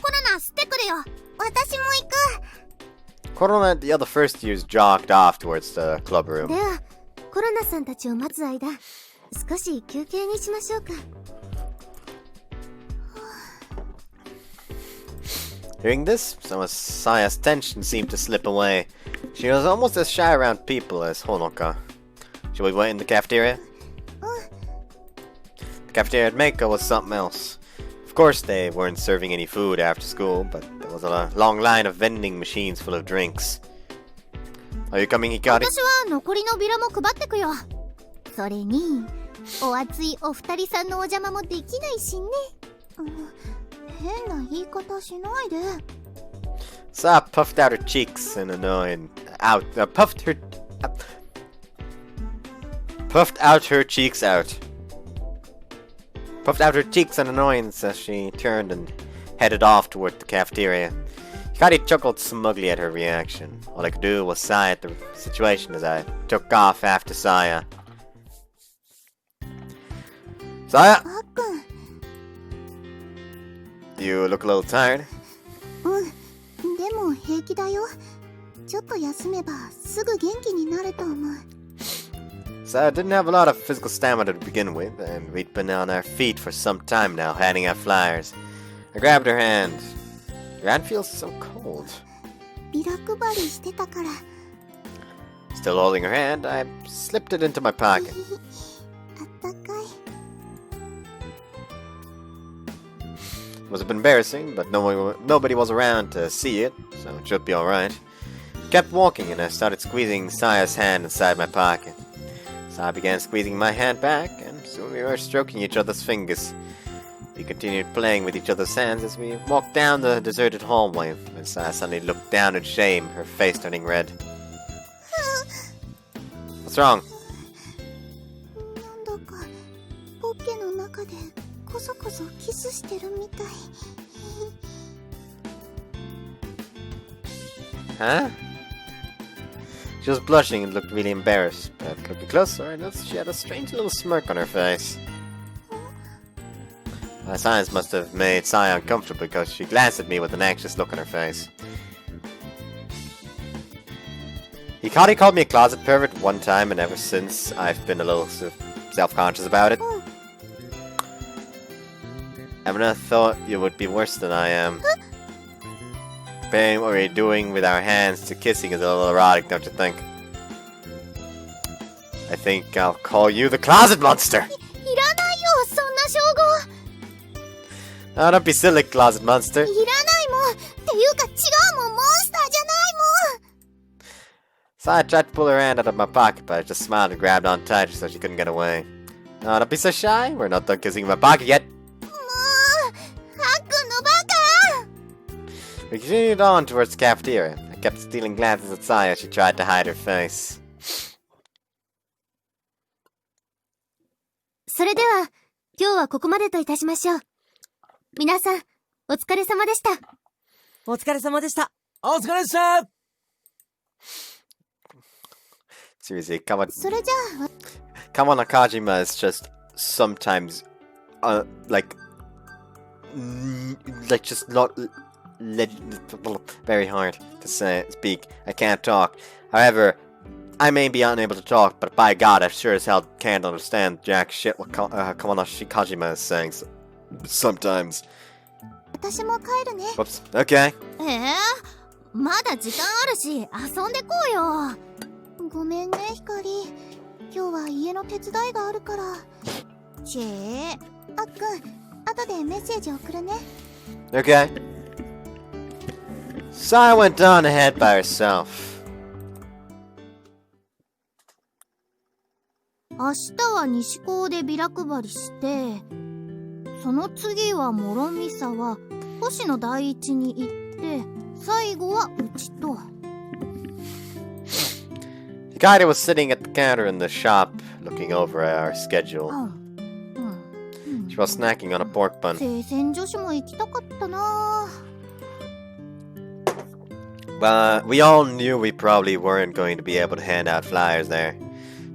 コロナ吸ってくるよ。私も行く。 Korona and the other first years jogged off towards the club で room. は、コロナさんたちを待つ間、少し休憩にしましょうか。 Hearing this, some of Saya's tension seemed to slip away. She was almost as shy around people as Honoka. Shall we wait in the cafeteria? The cafeteria at Meiko was something else. Of course, they weren't serving any food after school, but there was a long line of vending machines full of drinks. Are you coming, Hikari? 私は残りのビラも配ってくよ。それに、お熱いお二人さんのお邪魔もできないしね。変な言い方しないで。 Sa puffed out her cheeks in annoying puffed out her cheeks in annoyance as she turned and headed off toward the cafeteria. Hikari chuckled smugly at her reaction. All I could do was sigh at the situation as I took off after Saya. Saya, あっくん。 you look a little tired. でも平気だよ。ちょっと休めばすぐ元気になると思う。 Saya didn't have a lot of physical stamina to begin with, and we'd been on our feet for some time now, handing out flyers. I grabbed her hand. Your hand feels so cold. ビラ配りしてたから。 Still holding her hand, I slipped it into my pocket. あったかい。 It was a bit embarrassing, but nobody was around to see it, so it should be alright. Kept walking and I started squeezing Saya's hand inside my pocket. Saya began squeezing my hand back, and soon we were stroking each other's fingers. We continued playing with each other's hands as we walked down the deserted hallway, and Saya suddenly looked down in shame, her face turning red. What's wrong? なんだかポッケの中でこそこそキスしてるみたい。 Huh? She was blushing and looked really embarrassed, but looking closer, I noticed she had a strange little smirk on her face. My silence must have made Saya uncomfortable because she glanced at me with an anxious look on her face. Hikari called me a closet pervert one time, and ever since, I've been a little self-conscious about it. I've never thought you would be worse than I am. Comparing what we're doing with our hands to kissing is a little erotic, don't you think? I think I'll call you the closet monster! いらないよ、そんな称号。 Oh, don't be silly, closet monster. いらないもん。っていうか違うもん、モンスターじゃないもん。 So I tried to pull her hand out of my pocket, but I just smiled and grabbed on tight so she couldn't get away. Oh, don't be so shy. We're not done kissing in my pocket yet. もう、あっくんのバカ。 We continued on towards the cafeteria. I kept stealing glances at Saya as she tried to hide her face. それでは、今日はここまでといたしましょう。皆さん、お疲れ様でした。お疲れ様でした。お疲れっした。 Seriously, それじゃあ、 Kama Nakajima is just sometimes, just not very hard to speak. I can't talk. However, I may be unable to talk, but by God, I sure as hell can't understand jack shit what Kama Nakajima is saying sometimes. 私も帰るね。 Whoops. Okay. まだ時間あるし、遊んでこうよ。ごめんね、ひかり。今日は家の手伝いがあるから。あっくん、後でメッセージ送るね。 Okay. Saya went on ahead by herself. 明日は西高でビラ配りして、その次は諸見沢、星野第一に行って、最後はうちと。 Hikari was sitting at the counter in the shop, looking over our schedule. She was snacking on a pork bun. 聖戦女子も行きたかったな。 But we all knew we probably weren't going to be able to hand out flyers there.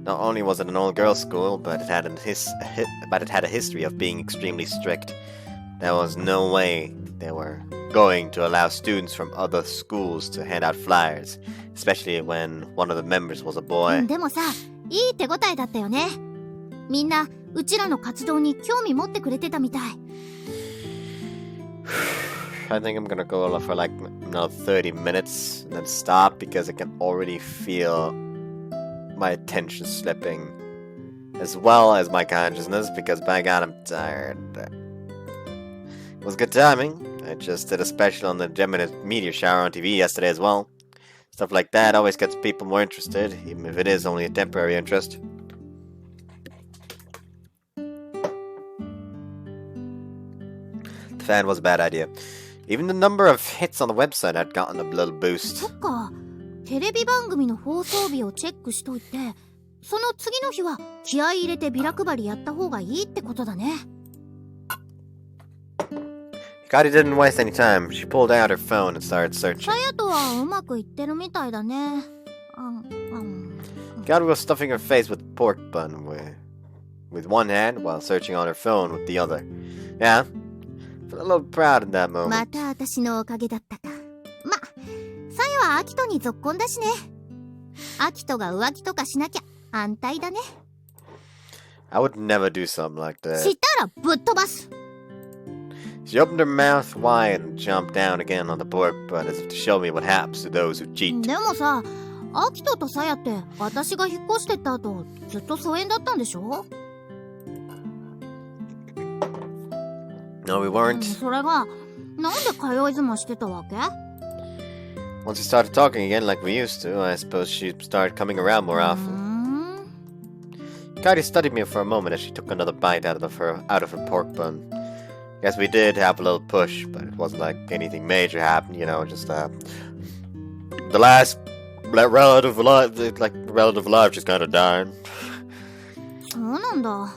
Not only was it an all girls school, but it had a history of being extremely strict. There was no way they were going to allow students from other schools to hand out flyers, especially when one of the members was a boy. でもさ、いい手応えだったよね。みんなうちらの活動に興味持ってくれてたみたい。I think I'm gonna go for like another 30 minutes and then stop because I can already feel my attention slipping, as well as my consciousness, because by God I'm tired. It was good timing. I just did a special on the Gemini meteor shower on TV yesterday as well. Stuff like that always gets people more interested, even if it is only a temporary interest. The fan was a bad idea. Even the number of hits on the website had gotten a little boost. そっか、テレビ番組の放送日をチェックしといて、その次の日は気合い入れてビラ配りやった方がいいってことだね。Hikari didn't waste any time. She pulled out her phone and started searching. さやとはうまくいってるみたいだね。Hikari was stuffing her face with pork bun with one hand while searching on her phone with the other. Yeah, felt a little proud in that moment. また私のおかげだったか。ま、さやはアキトに続婚だしね。アキトが浮気とかしなきゃ安泰だね。I would never do something like し that. たらぶっ飛ばす。She opened her mouth wide and jumped down again on the pork butt as if to show me what happens to those who cheat. でもさ、アキトとサヤって私が引っ越してった後ずっと疎遠だったんでしょ？ No, we weren't. それがなんで通い妻してたわけ？ Once we started talking again like we used to, I suppose she started coming around more often. Kairi studied me for a moment as she took another bite out of her pork bun. Guess we did have a little push, but it wasn't like anything major happened, you know, just the last relative alive just kind of died. そうなんだ。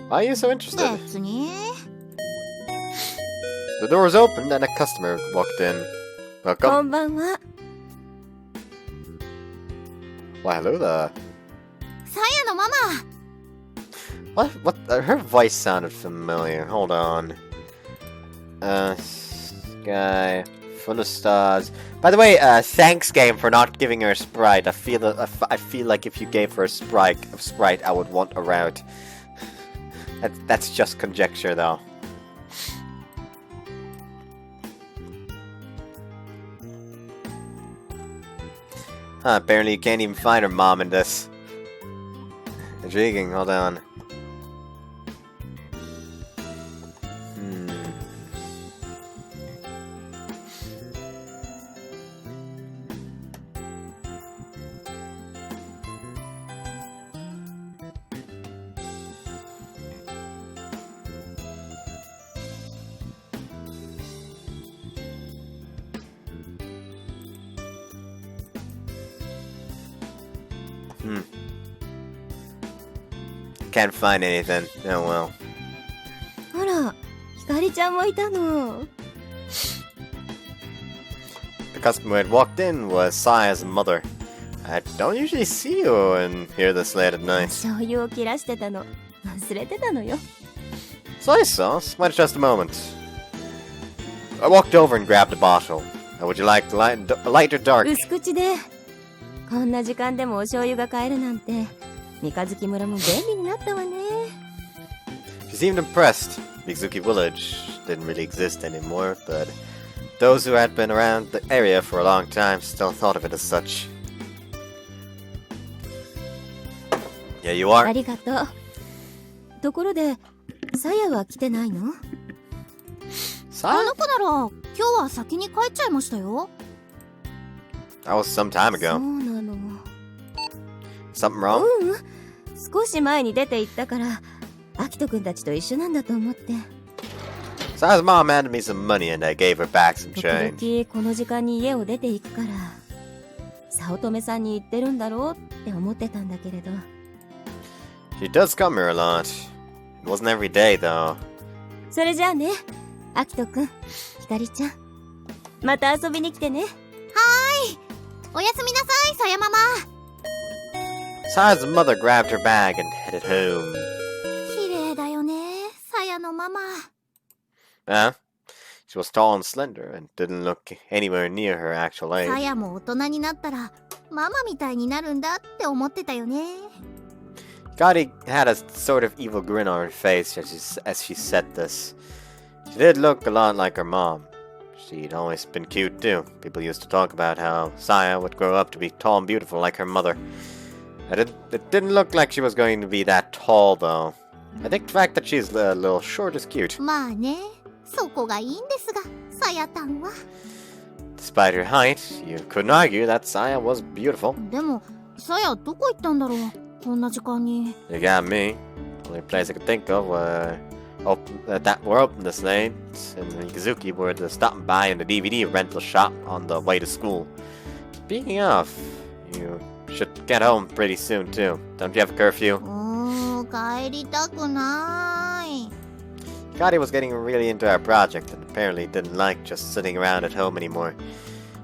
Why are you so interested? 別に。 The door was opened and a customer walked in. こ Welcome. んばんは。 Why, hello there. サヤのママ。 What? Her voice sounded familiar. Hold on. Sky, full of stars. By the way, thanks game for not giving her a sprite. I feel like if you gave her a sprite, I would want a route. That's just conjecture, though. Huh, apparently you can't even find her mom in this. Intriguing, hold on. Can't find anything. Oh well. あら、ひかりちゃんもいたの。 The customer who had walked in was Saya's mother. I don't usually see you in here this late at night. 醤油を切らしてたの。忘れてたのよ。 Soy sauce? Wait just a moment. I walked over and grabbed a bottle. Would you like light or dark? 薄口で。こんな時間でもお醤油が買えるなんて、三日月村も便利になったわね。 She seemed impressed. Mizuki Village didn't really exist anymore, but those who had been around the area for a long time still thought of it as such. Yeah, you あ are. りがとう。ところで、さやは来てないの？あ Saya? の子なら今日は先に帰っちゃいましたよ。 That was some time そう ago. なの。 Something wrong? 少し前に出て行ったから、アキトくんたちと一緒なんだと思って。 Saya's mom handed me some money and I gave her back some 時 change. 々この時間に家を出て行くから、早乙女さんに言ってるんだろうって思ってたんだけれど。 She does come here a lot. It wasn't every day, though. それじゃあね、アキトくん、ひかりちゃん。また遊びに来てね。おやすみなさい、さやママ。 Saya's mother grabbed her bag and headed home. 綺麗だよね、さやのママ。 She was tall and slender and didn't look anywhere near her actual さ age. やも大人になったらママみたいになるんだって思ってたよね。 Gotti had a sort of evil grin on her face as she said this. She did look a lot like her mom. She'd always been cute too. People used to talk about how Saya would grow up to be tall and beautiful like her mother. It didn't look like she was going to be that tall though. I think the fact that she's a little short is cute. まあね、そこがいいんですが、さやたんは。 Despite her height, you couldn't argue that Saya was beautiful. でも、さやどこ行ったんだろう、こんな時間に。 You got me. Only place I could think of that were open this late in Mikazuki were the stopping by in the DVD rental shop on the way to school. Speaking of, you should get home pretty soon too. Don't you have a curfew? 帰りたくない。 Gotti was getting really into our project and apparently didn't like just sitting around at home anymore.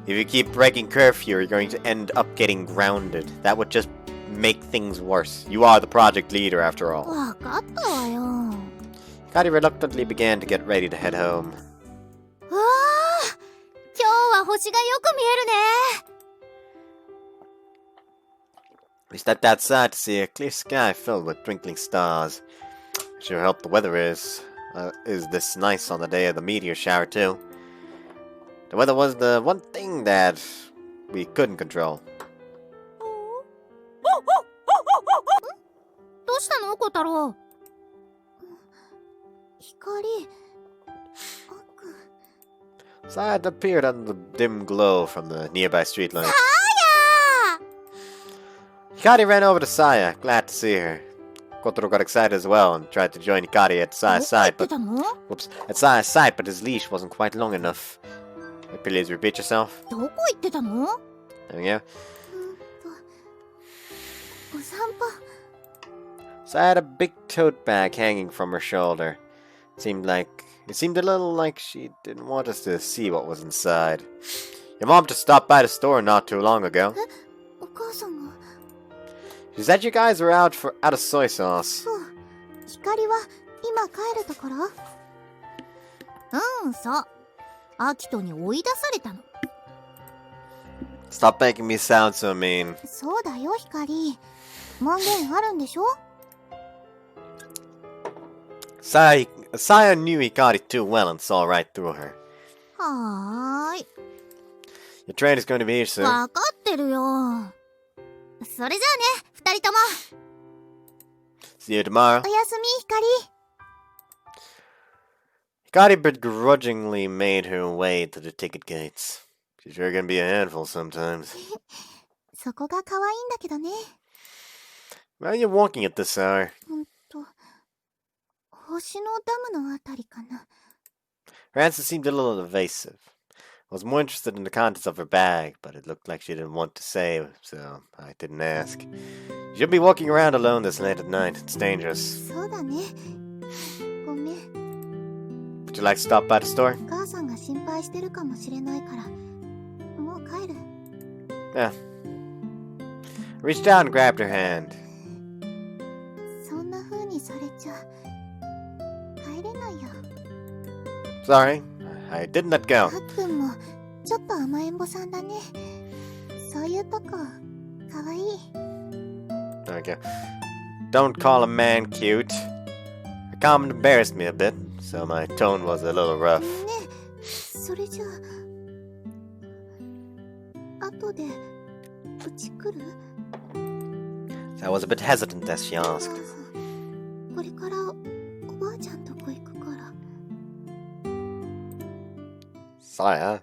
If you keep breaking curfew, you're going to end up getting grounded. That would just make things worse. You are the project leader after all. わかったわよ。 Gotti reluctantly began to get ready to head home. わあ、今日は星がよく見えるね。 We stepped outside to see a clear sky filled with twinkling stars. Sure hope the weather is is this nice on the day of the meteor shower too. The weather was the one thing that we couldn't control. どうしたの小太郎？光。 Saya appeared under the dim glow from the nearby street lights. Hikari ran over to Saya, glad to see her. Kotaro got excited as well and tried to join Hikari at Saya's side, but at Saya's side, but his leash wasn't quite long enough. Please repeat yourself. どこ行ってたの？ There we go. お散歩。 Saya had a big tote bag hanging from her shoulder. It seemed a little like she didn't want us to see what was inside. Your mom just stopped by the store not too long ago. お母さんが。 She said you guys were out of soy sauce. そう。光は今帰るところ？そう。アキトに追い出されたの。 Stop making me sound so mean. そうだよ、光。門限あるんでしょ？ Saya knew Hikari too well and saw right through her. はーい。 Your train is going to be here soon. わかってるよ。それじゃあね、二人とも。 See you tomorrow. おやすみ、光。 Hikari begrudgingly made her way to the ticket gates. She's sure gonna be a handful sometimes. そこが可愛いんだけどね。 Why are you walking at this hour? 星のダムのあたりかな。 Her answer seemed a little evasive. I was more interested in the contents of her bag, but it looked like she didn't want to say, so I didn't ask. You shouldn't be walking around alone this late at night. It's dangerous. そうだね。ごめん。 Would you like to stop by the store? お母さんが心配してるかもしれないから、もう帰る。 Yeah. I reached out and grabbed her hand. そんな風にされちゃ帰れないよ。 Sorry, I didn't let go. たっくんもちょっと甘えん坊さんだね。そういうとこかわいい。 Okay. Don't call a man cute. Her comment embarrassed me a bit, so my tone was a little rough. ねえ、それじゃあ後でうち来る？ I was a bit hesitant as she asked. これからおばあちゃんとこ行くから。 Saya.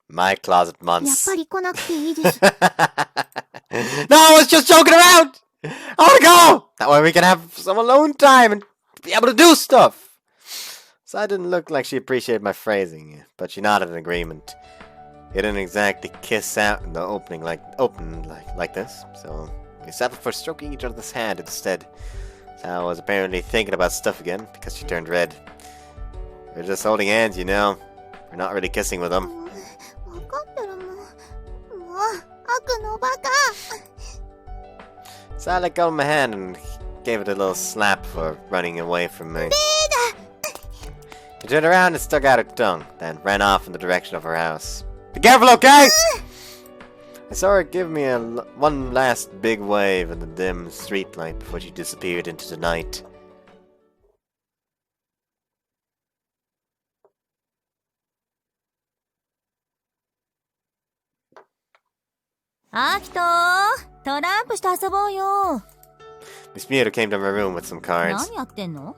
My closet やっ months. ぱり来なくていいです。 No, I was just joking around! I wanna go! That way we can have some alone time and be able to do stuff! Saya didn't look like she appreciated my phrasing, but she nodded in agreement. He didn't exactly kiss out in the open like this, so we settled for stroking each other's hand instead. Saya was apparently thinking about stuff again because she turned red. We're just holding hands, you know. We're not really kissing with them. わかってるもん。もう、悪のバカ。 So I let go of my hand and gave it a little slap for running away from me. She turned around and stuck out her tongue, then ran off in the direction of her house. Be careful, okay? I saw her give me one last big wave in the dim streetlight before she disappeared into the night. アキトトランプして遊ぼうよ。 Miss Muto came to my room with some cards. 何やってんの？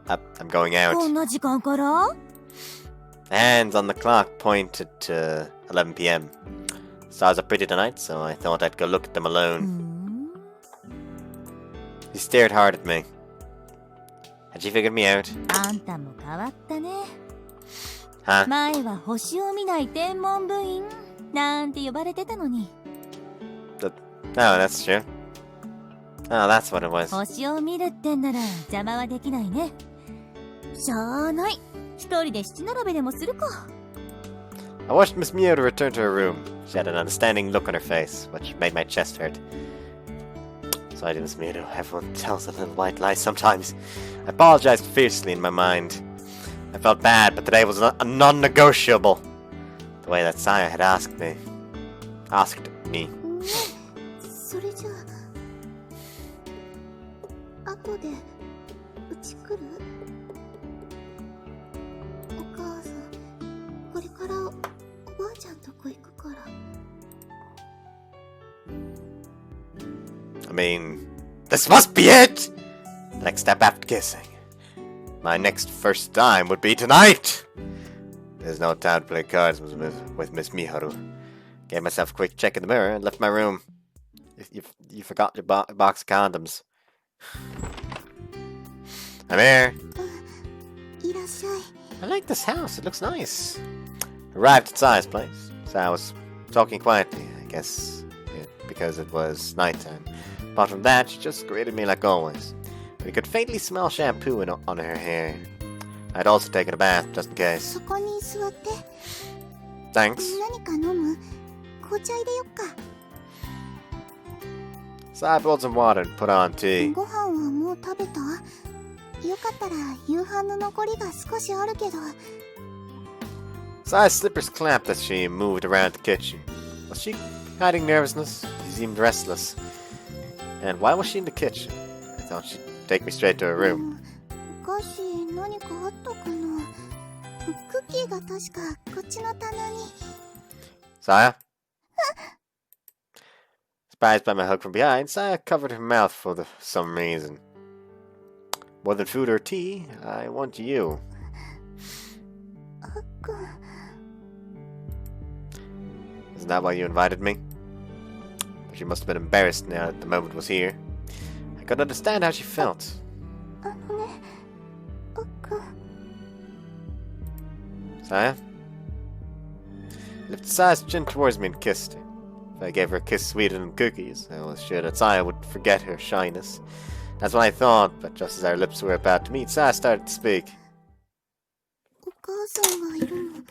I'm going out. こんな時間から？ The hands on the clock pointed to 11 p.m. Stars are pretty tonight, so I thought I'd go look at them alone. He stared hard at me. Had she figured me out? あんたも変わったね。 Huh? 前は星を見ない天文部員なんて呼ばれてたのに。 No, that's true. Oh, that's what it was. 星を見るってんなら邪魔はできないね。しゃあない。一人で七並べでもするか。 I watched Miss Muto return to her room. She had an understanding look on her face, which made my chest hurt. Sorry, Miss Muto. Everyone tells a little white lie sometimes. I apologized fiercely in my mind. I felt bad, but today was a non-negotiable. The way that Saya had asked me. ねえ、それじゃあ。後でうち来る？お母さん、これからおばあちゃんとこ行くから。I mean, this must be it! The next step after kissing. My next first time would be tonight! There's no time to play cards with Miss Miharu. Gave myself a quick check in the mirror and left my room. You forgot your box of condoms. I'm here. いらっしゃい。 I like this house. It looks nice. Arrived at Saya's place. Saya was talking quietly, I guess, because it was nighttime. Apart from that, she just greeted me like always. But you could faintly smell shampoo on her hair. I'd also taken a bath, just in case. そこに座って。 Thanks. 何か飲む？紅茶入れよっか。 Saya boiled some water and put on tea. ご飯はもう食べた？よかったら夕飯の残りが少しあるけど。 Saya's slippers clapped as she moved around the kitchen. Was she hiding nervousness? She seemed restless. And why was she in the kitchen? I thought she'd take me straight to her room. お菓子何かあったかな？クッキーが確かこっちの棚に。 Saya? Surprised by my hug from behind, Saya covered her mouth for some reason. More than food or tea, I want you. あっくん。 Isn't that why you invited me? But she must have been embarrassed now that the moment was here. I could understand how she felt. あのね、あっくん。 Saya? Lifted Saya's chin towards me and kissed her. If I gave her a kiss sweeter than cookies, I was sure that Saya would forget her shyness. That's what I thought, but just as our lips were about to meet, Saya started to speak. お母さんがいるの。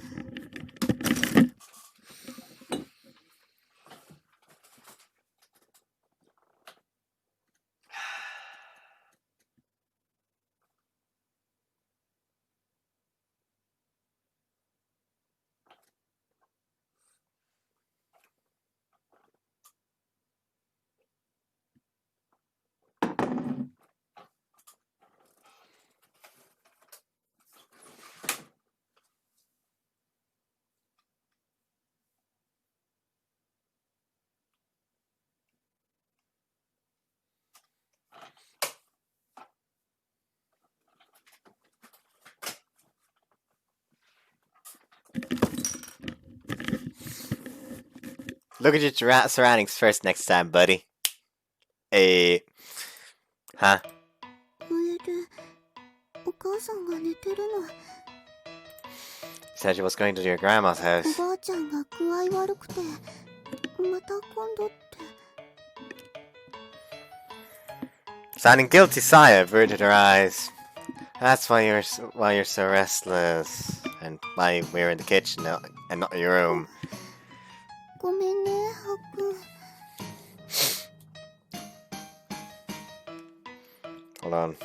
Look at your surroundings first next time, buddy. Huh? 上でお母さんが寝てるの。 Said she was going to your grandma's house. おばあちゃんが具合悪くて、また今度って。 Sounding guilty, Saya averted her eyes. That's why you're so restless, and why we're in the kitchen now and not your room. ごめんね、はっくん。 Hold on.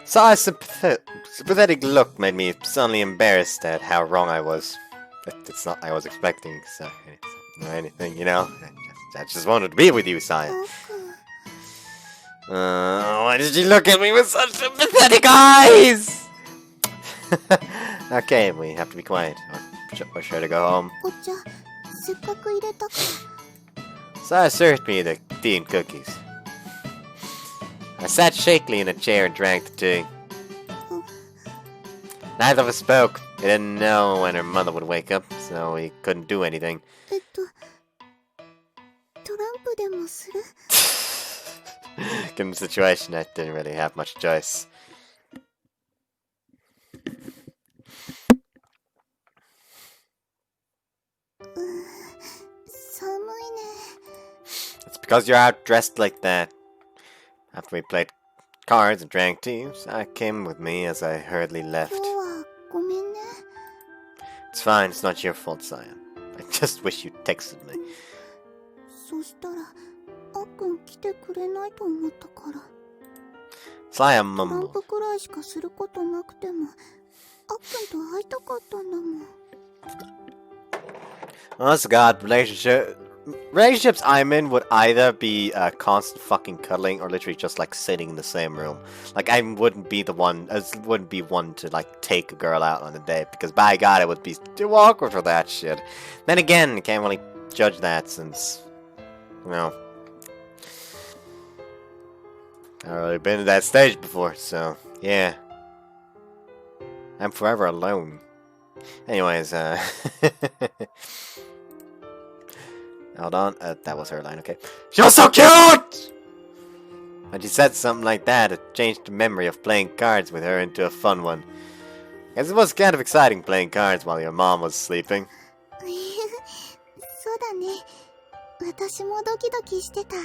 Saya's sympathetic look made me suddenly embarrassed at how wrong I was. It's not I was expecting or anything, you know? I just wanted to be with you, Saya. はっくん。 Why did you look at me with such sympathetic eyes? Okay, we have to be quiet. Or sure to go home. お茶、せっかく入れたか Saya served me the tea and cookies. I sat shakily in a chair and drank the tea. Neither of us spoke. We didn't know when her mother would wake up, so we couldn't do anything. トランプでもする？ Given the situation, I didn't really have much choice. It's because you're out dressed like that. After we played cards and drank tea, Saya came with me as I hurriedly left. 今日はごめんね。 It's fine, it's not your fault, Saya. I just wish you texted me. そしたら、あっくん来てくれないと思ったから。 Saya トラン mumbled. プくらいしかすることなくても、あっくんと会いたかったんだもん。 Honest to God, relationships I'm in would either be constant fucking cuddling or literally just like sitting in the same room. Like I wouldn't be one to like take a girl out on a date because by God it would be too awkward for that shit. Then again, you can't really judge that since, you know, I've already been to that stage before, so yeah. I'm forever alone. Anyways, hold on, that was her line, okay. She was so cute! When she said something like that, it changed the memory of playing cards with her into a fun one. Guess it was kind of exciting playing cards while your mom was sleeping. そうだね。私もドキドキしてた。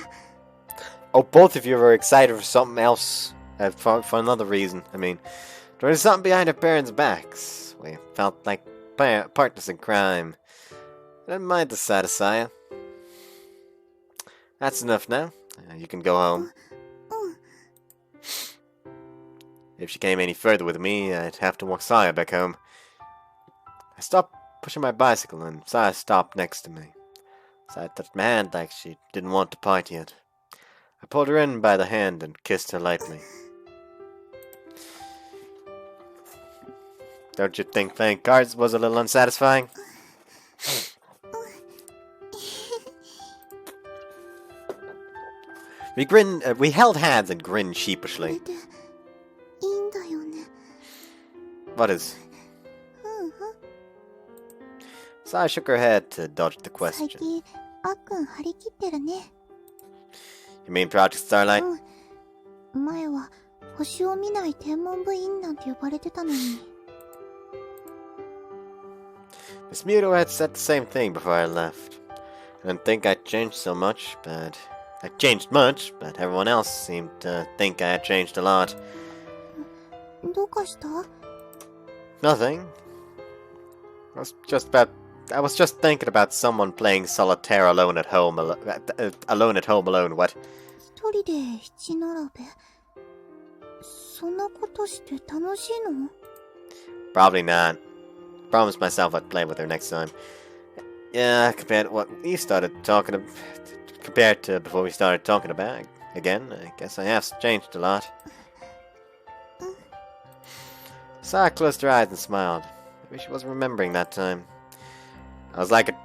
Oh, both of you were excited for something else, for another reason. I mean, there was something behind our parents' backs. We felt like partners in crime. I didn't mind the side of Saya. That's enough now. You can go home. If she came any further with me, I'd have to walk Saya back home. I stopped pushing my bicycle and Saya stopped next to me. Saya touched my hand like she didn't want to part yet. I pulled her in by the hand and kissed her lightly. Don't you think playing cards was a little unsatisfying? We held hands and grinned sheepishly. いいんだよね。 What is? Saya shook her head to dodge the 最 question. 近、あっくん張り切ってるね。 You mean Project Starlight? 前は星を見ない天文部員なんて呼ばれてたのに。 Miss Muto had said the same thing before I left. I didn't think I'd changed so much, but I changed much, but everyone else seemed to think I had changed a lot. どうかした？ Nothing. I was just thinking about someone playing solitaire alone at home alone. What? 一人で七並べ。そんなことして楽しいの？ Probably not. Promised myself I'd play with her next time. Yeah, compared to before we started talking about again, I guess I have changed a lot. Saya closed her eyes and smiled. Maybe she wasn't remembering that time. I was like a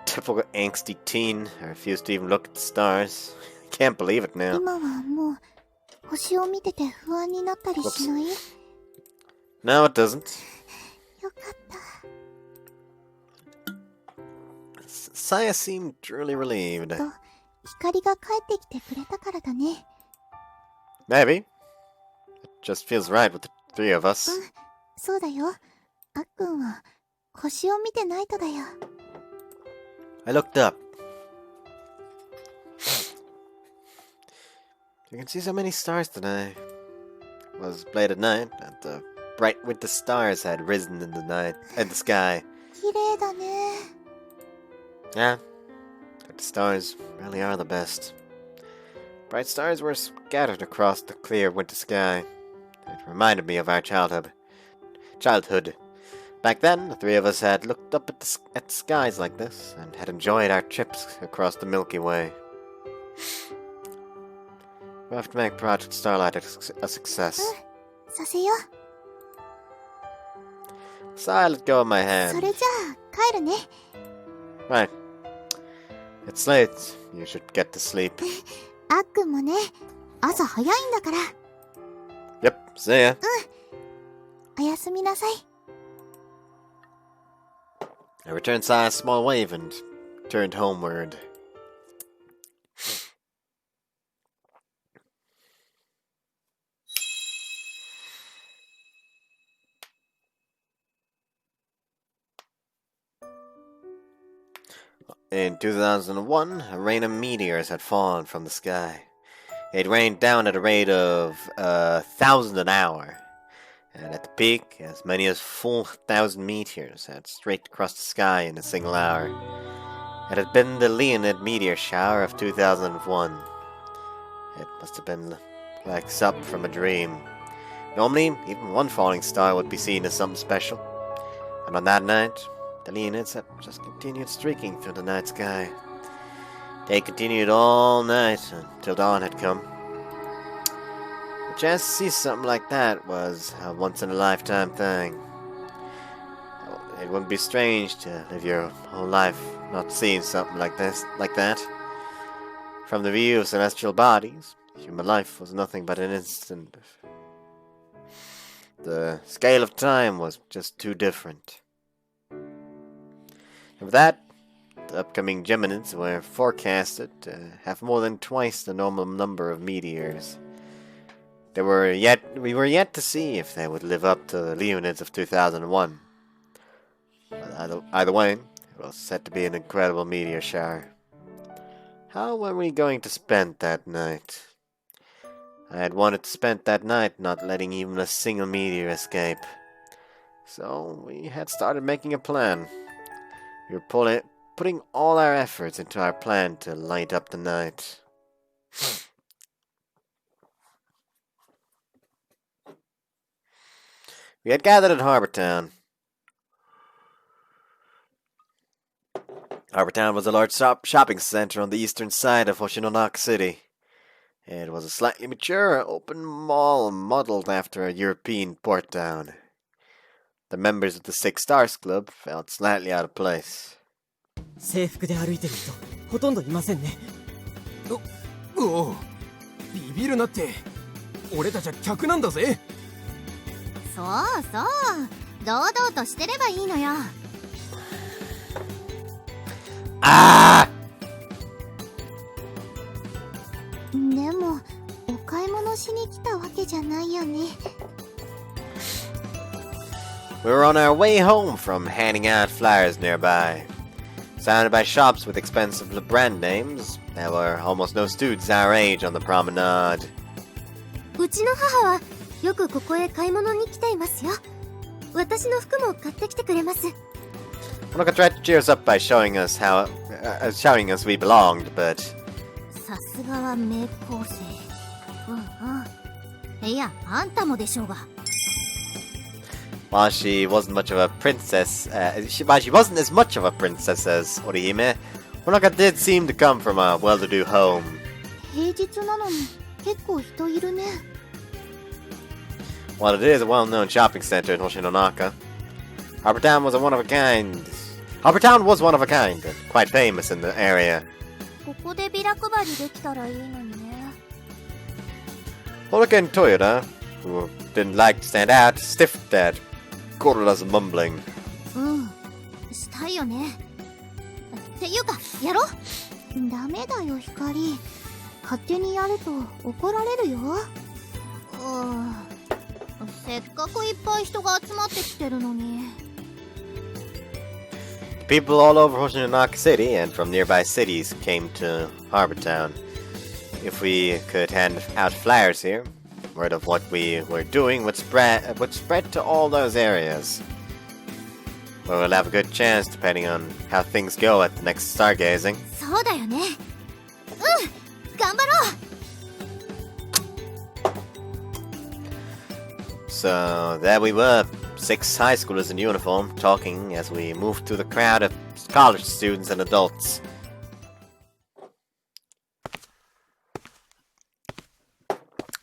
typical angsty teen. I refused to even look at the stars. I can't believe it now. 今はもう星を見てて不安になったりしない？ No, it doesn't. よかった。 Saya seemed truly relieved. 光が帰ってきてくれたからだね。 Maybe. It just feels right with the three of us. そうだよ。あっくんは星を見てないとだよ。 I looked up. You can see so many stars today. It was late at night, and the bright winter stars had risen in the sky. 綺麗だね。 Yeah, the stars really are the best. Bright stars were scattered across the clear winter sky. It reminded me of our childhood. Back then, the three of us had looked up at skies like this and had enjoyed our trips across the Milky Way. We have to make Project Starlight a success. させよ。 Saya let go of my そ hand. れじゃあ帰るね。 Right. It's late. You should get to sleep. あっくんもね。朝早いんだから。 Yep, see ya. おやすみなさい。 I returned Saya's small wave and turned homeward. In 2001, a rain of meteors had fallen from the sky. It rained down at a rate of 1,000 an hour. And at the peak, as many as 4,000 meteors had streaked across the sky in a single hour. It had been the Leonid meteor shower of 2001. It must have been like something from a dream. Normally, even one falling star would be seen as something special. And on that night, the Leonids had just continued streaking through the night sky. They continued all night until dawn had come. The chance to see something like that was a once-in-a-lifetime thing. It wouldn't be strange to live your whole life not seeing something like that. From the view of celestial bodies, human life was nothing but an instant. The scale of time was just too different. And with that, the upcoming Geminids were forecasted to have more than twice the normal number of meteors. We were yet to see if they would live up to the Leonids of 2001. Either way, it was set to be an incredible meteor shower. How were we going to spend that night? I had wanted to spend that night not letting even a single meteor escape. So we had started making a plan. We were putting all our efforts into our plan to light up the night. We had gathered at Harbor Town. Harbor Town was a large shopping center on the eastern side of Hoshinonaka City. It was a slightly mature, open mall modeled after a European port town. The members of the Six Stars Club felt slightly out of place. 制服で歩いてる人ほとんどいませんね。おう、ビビるなって。俺たちは客なんだぜ。そうそう堂々としてればいいのよ。あでもお買い物しに来たわけじゃないよね。We were on our way home from handing out flyers nearby. Surrounded by shops with expensive brand names, there were almost no students our age on the promenade. うちの母はよくここへ買い物に来ていますよ。私の服も買ってきてくれます。Monoka tried to cheer us up by showing us we belonged, but さすがは名校生。いやあんたもでしょうが。while she wasn't much of a princess, while she wasn't as much of a princess as Orihime, Monoka did seem to come from a well-to-do home. 平日なのに結構人いるね。While it is a well-known shopping center in Hoshinonaka, Harbor Town was one of a kind, and quite famous in the area. ここでビラ配りできたらいいのにね。Monoka and Toyota, who didn't like to stand out, stiffed at Corolla's mumbling. したいよね。っていうかやろ。ダメだよ光。勝手にやると怒られるよ。せっかくいっぱい人が集まってきてるのに。People all over Hoshinonaka City and from nearby cities came to Harbor Town. If we could hand out flyers here, word of what we were doing would spread to all those areas. Well, we'll have a good chance depending on how things go at the next stargazing. そうだよね。頑張ろう。So there we were, 6 high schoolers in uniform, talking as we moved through the crowd of college students and adults.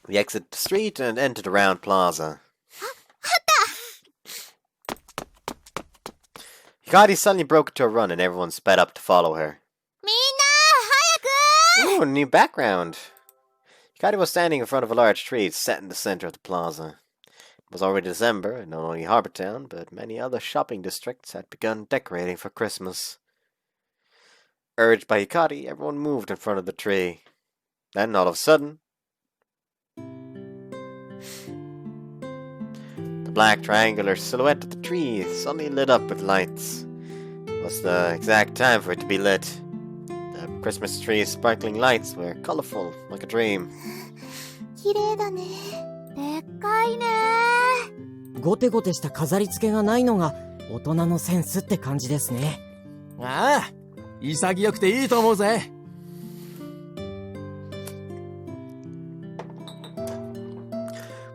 We exited the street and entered a round plaza. Hikari suddenly broke into a run and everyone sped up to follow her. みんな早く。 Ooh, a new background. Hikari was standing in front of a large tree set in the center of the plaza. It was already December, and not only Harbor Town, but many other shopping districts had begun decorating for Christmas. Urged by Hikari, everyone moved in front of the tree. Then, all of a sudden, the black triangular silhouette of the tree suddenly lit up with lights. It was the exact time for it to be lit. The Christmas tree's sparkling lights were colorful, like a dream. 綺麗だね。でっかいね。ゴテゴテした飾り付けがないのが大人のセンスって感じですね。ああ、潔くていいと思うぜ。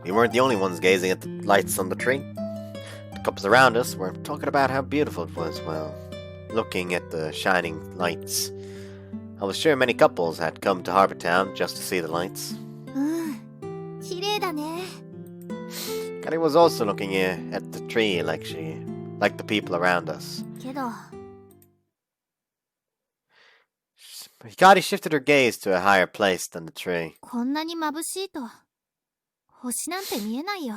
We weren't the only ones gazing at the lights on the tree. The couples around us were talking about how beautiful it was while looking at the shining lights. I was sure many couples had come to Harbor Town just to see the lights. うん綺麗だね Hikari was also looking at the tree like the people around us. けど Hikari shifted her gaze to a higher place than the tree. こんなに眩しいと星なんて見えないよ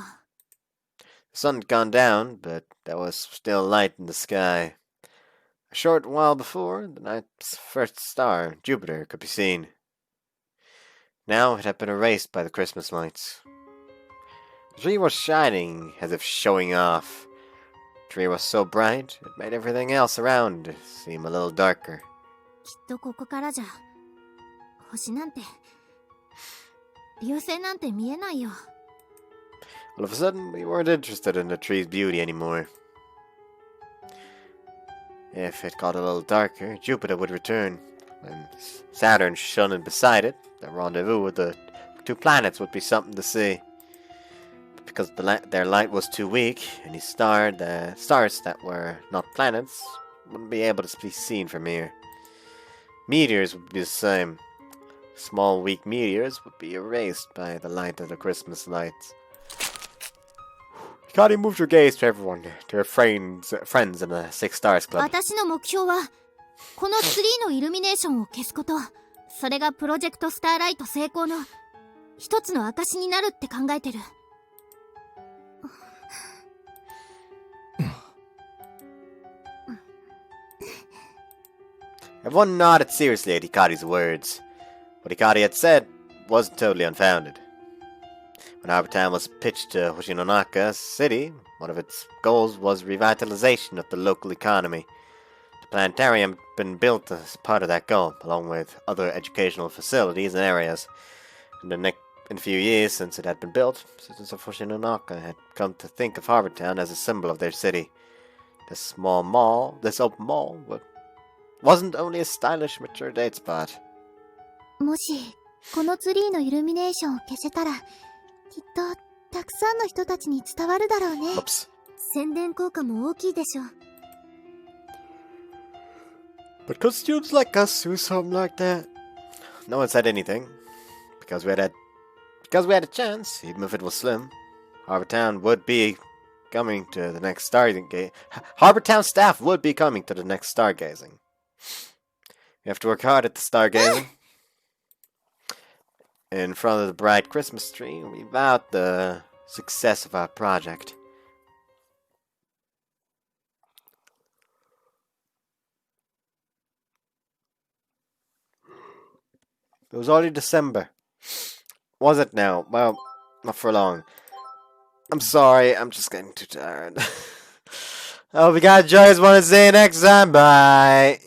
The sun had gone down, but there was still light in the sky. A short while before, the night's first star, Jupiter, could be seen. Now it had been erased by the Christmas lights. The tree was shining, as if showing off. The tree was so bright, it made everything else around seem a little darker. きっとここからじゃ星なんて流星なんて見えないよ All of a sudden, we weren't interested in the tree's beauty anymore. If it got a little darker, Jupiter would return, and Saturn shone in beside it. The rendezvous with the two planets would be something to see. But because their light was too weak, any stars that were not planets wouldn't be able to be seen from here. Meteors would be the same. Small, weak meteors would be erased by the light of the Christmas lights. Hikari moved her gaze to everyone, to her friends in the Six Stars Club. 私の目標はこのツリーのイルミネーションを消すことそれがプロジェクトスターライト成功の一つの証になるって考えてる Everyone nodded seriously at Hikari's words. What Hikari had said wasn't totally unfounded. When Harbor Town was pitched to Hoshinonaka City, one of its goals was revitalization of the local economy. The planetarium had been built as part of that goal, along with other educational facilities and areas. In a few years since it had been built, citizens of Hoshinonaka had come to think of Harbor Town as a symbol of their city. This open mall, wasn't only a stylish, mature date spot. もしこのツリーのイルミネーションを消せたらきっとたくさんの人たちに伝わるだろうね Oops. 宣伝効果も大きいでしょ But could students like us do something like that? No one said anything. Because we had a chance, even if it was slim. Harbor Town would be coming to the next stargazing. Harbor Town staff would be coming to the next stargazing. We have to work hard at the stargazing. In front of the bright Christmas tree, we vowed the success of our project. It was already December. Was it now? Well, not for long. I'm sorry, I'm just getting too tired. I hope you guys enjoy this one and see you next time. Bye.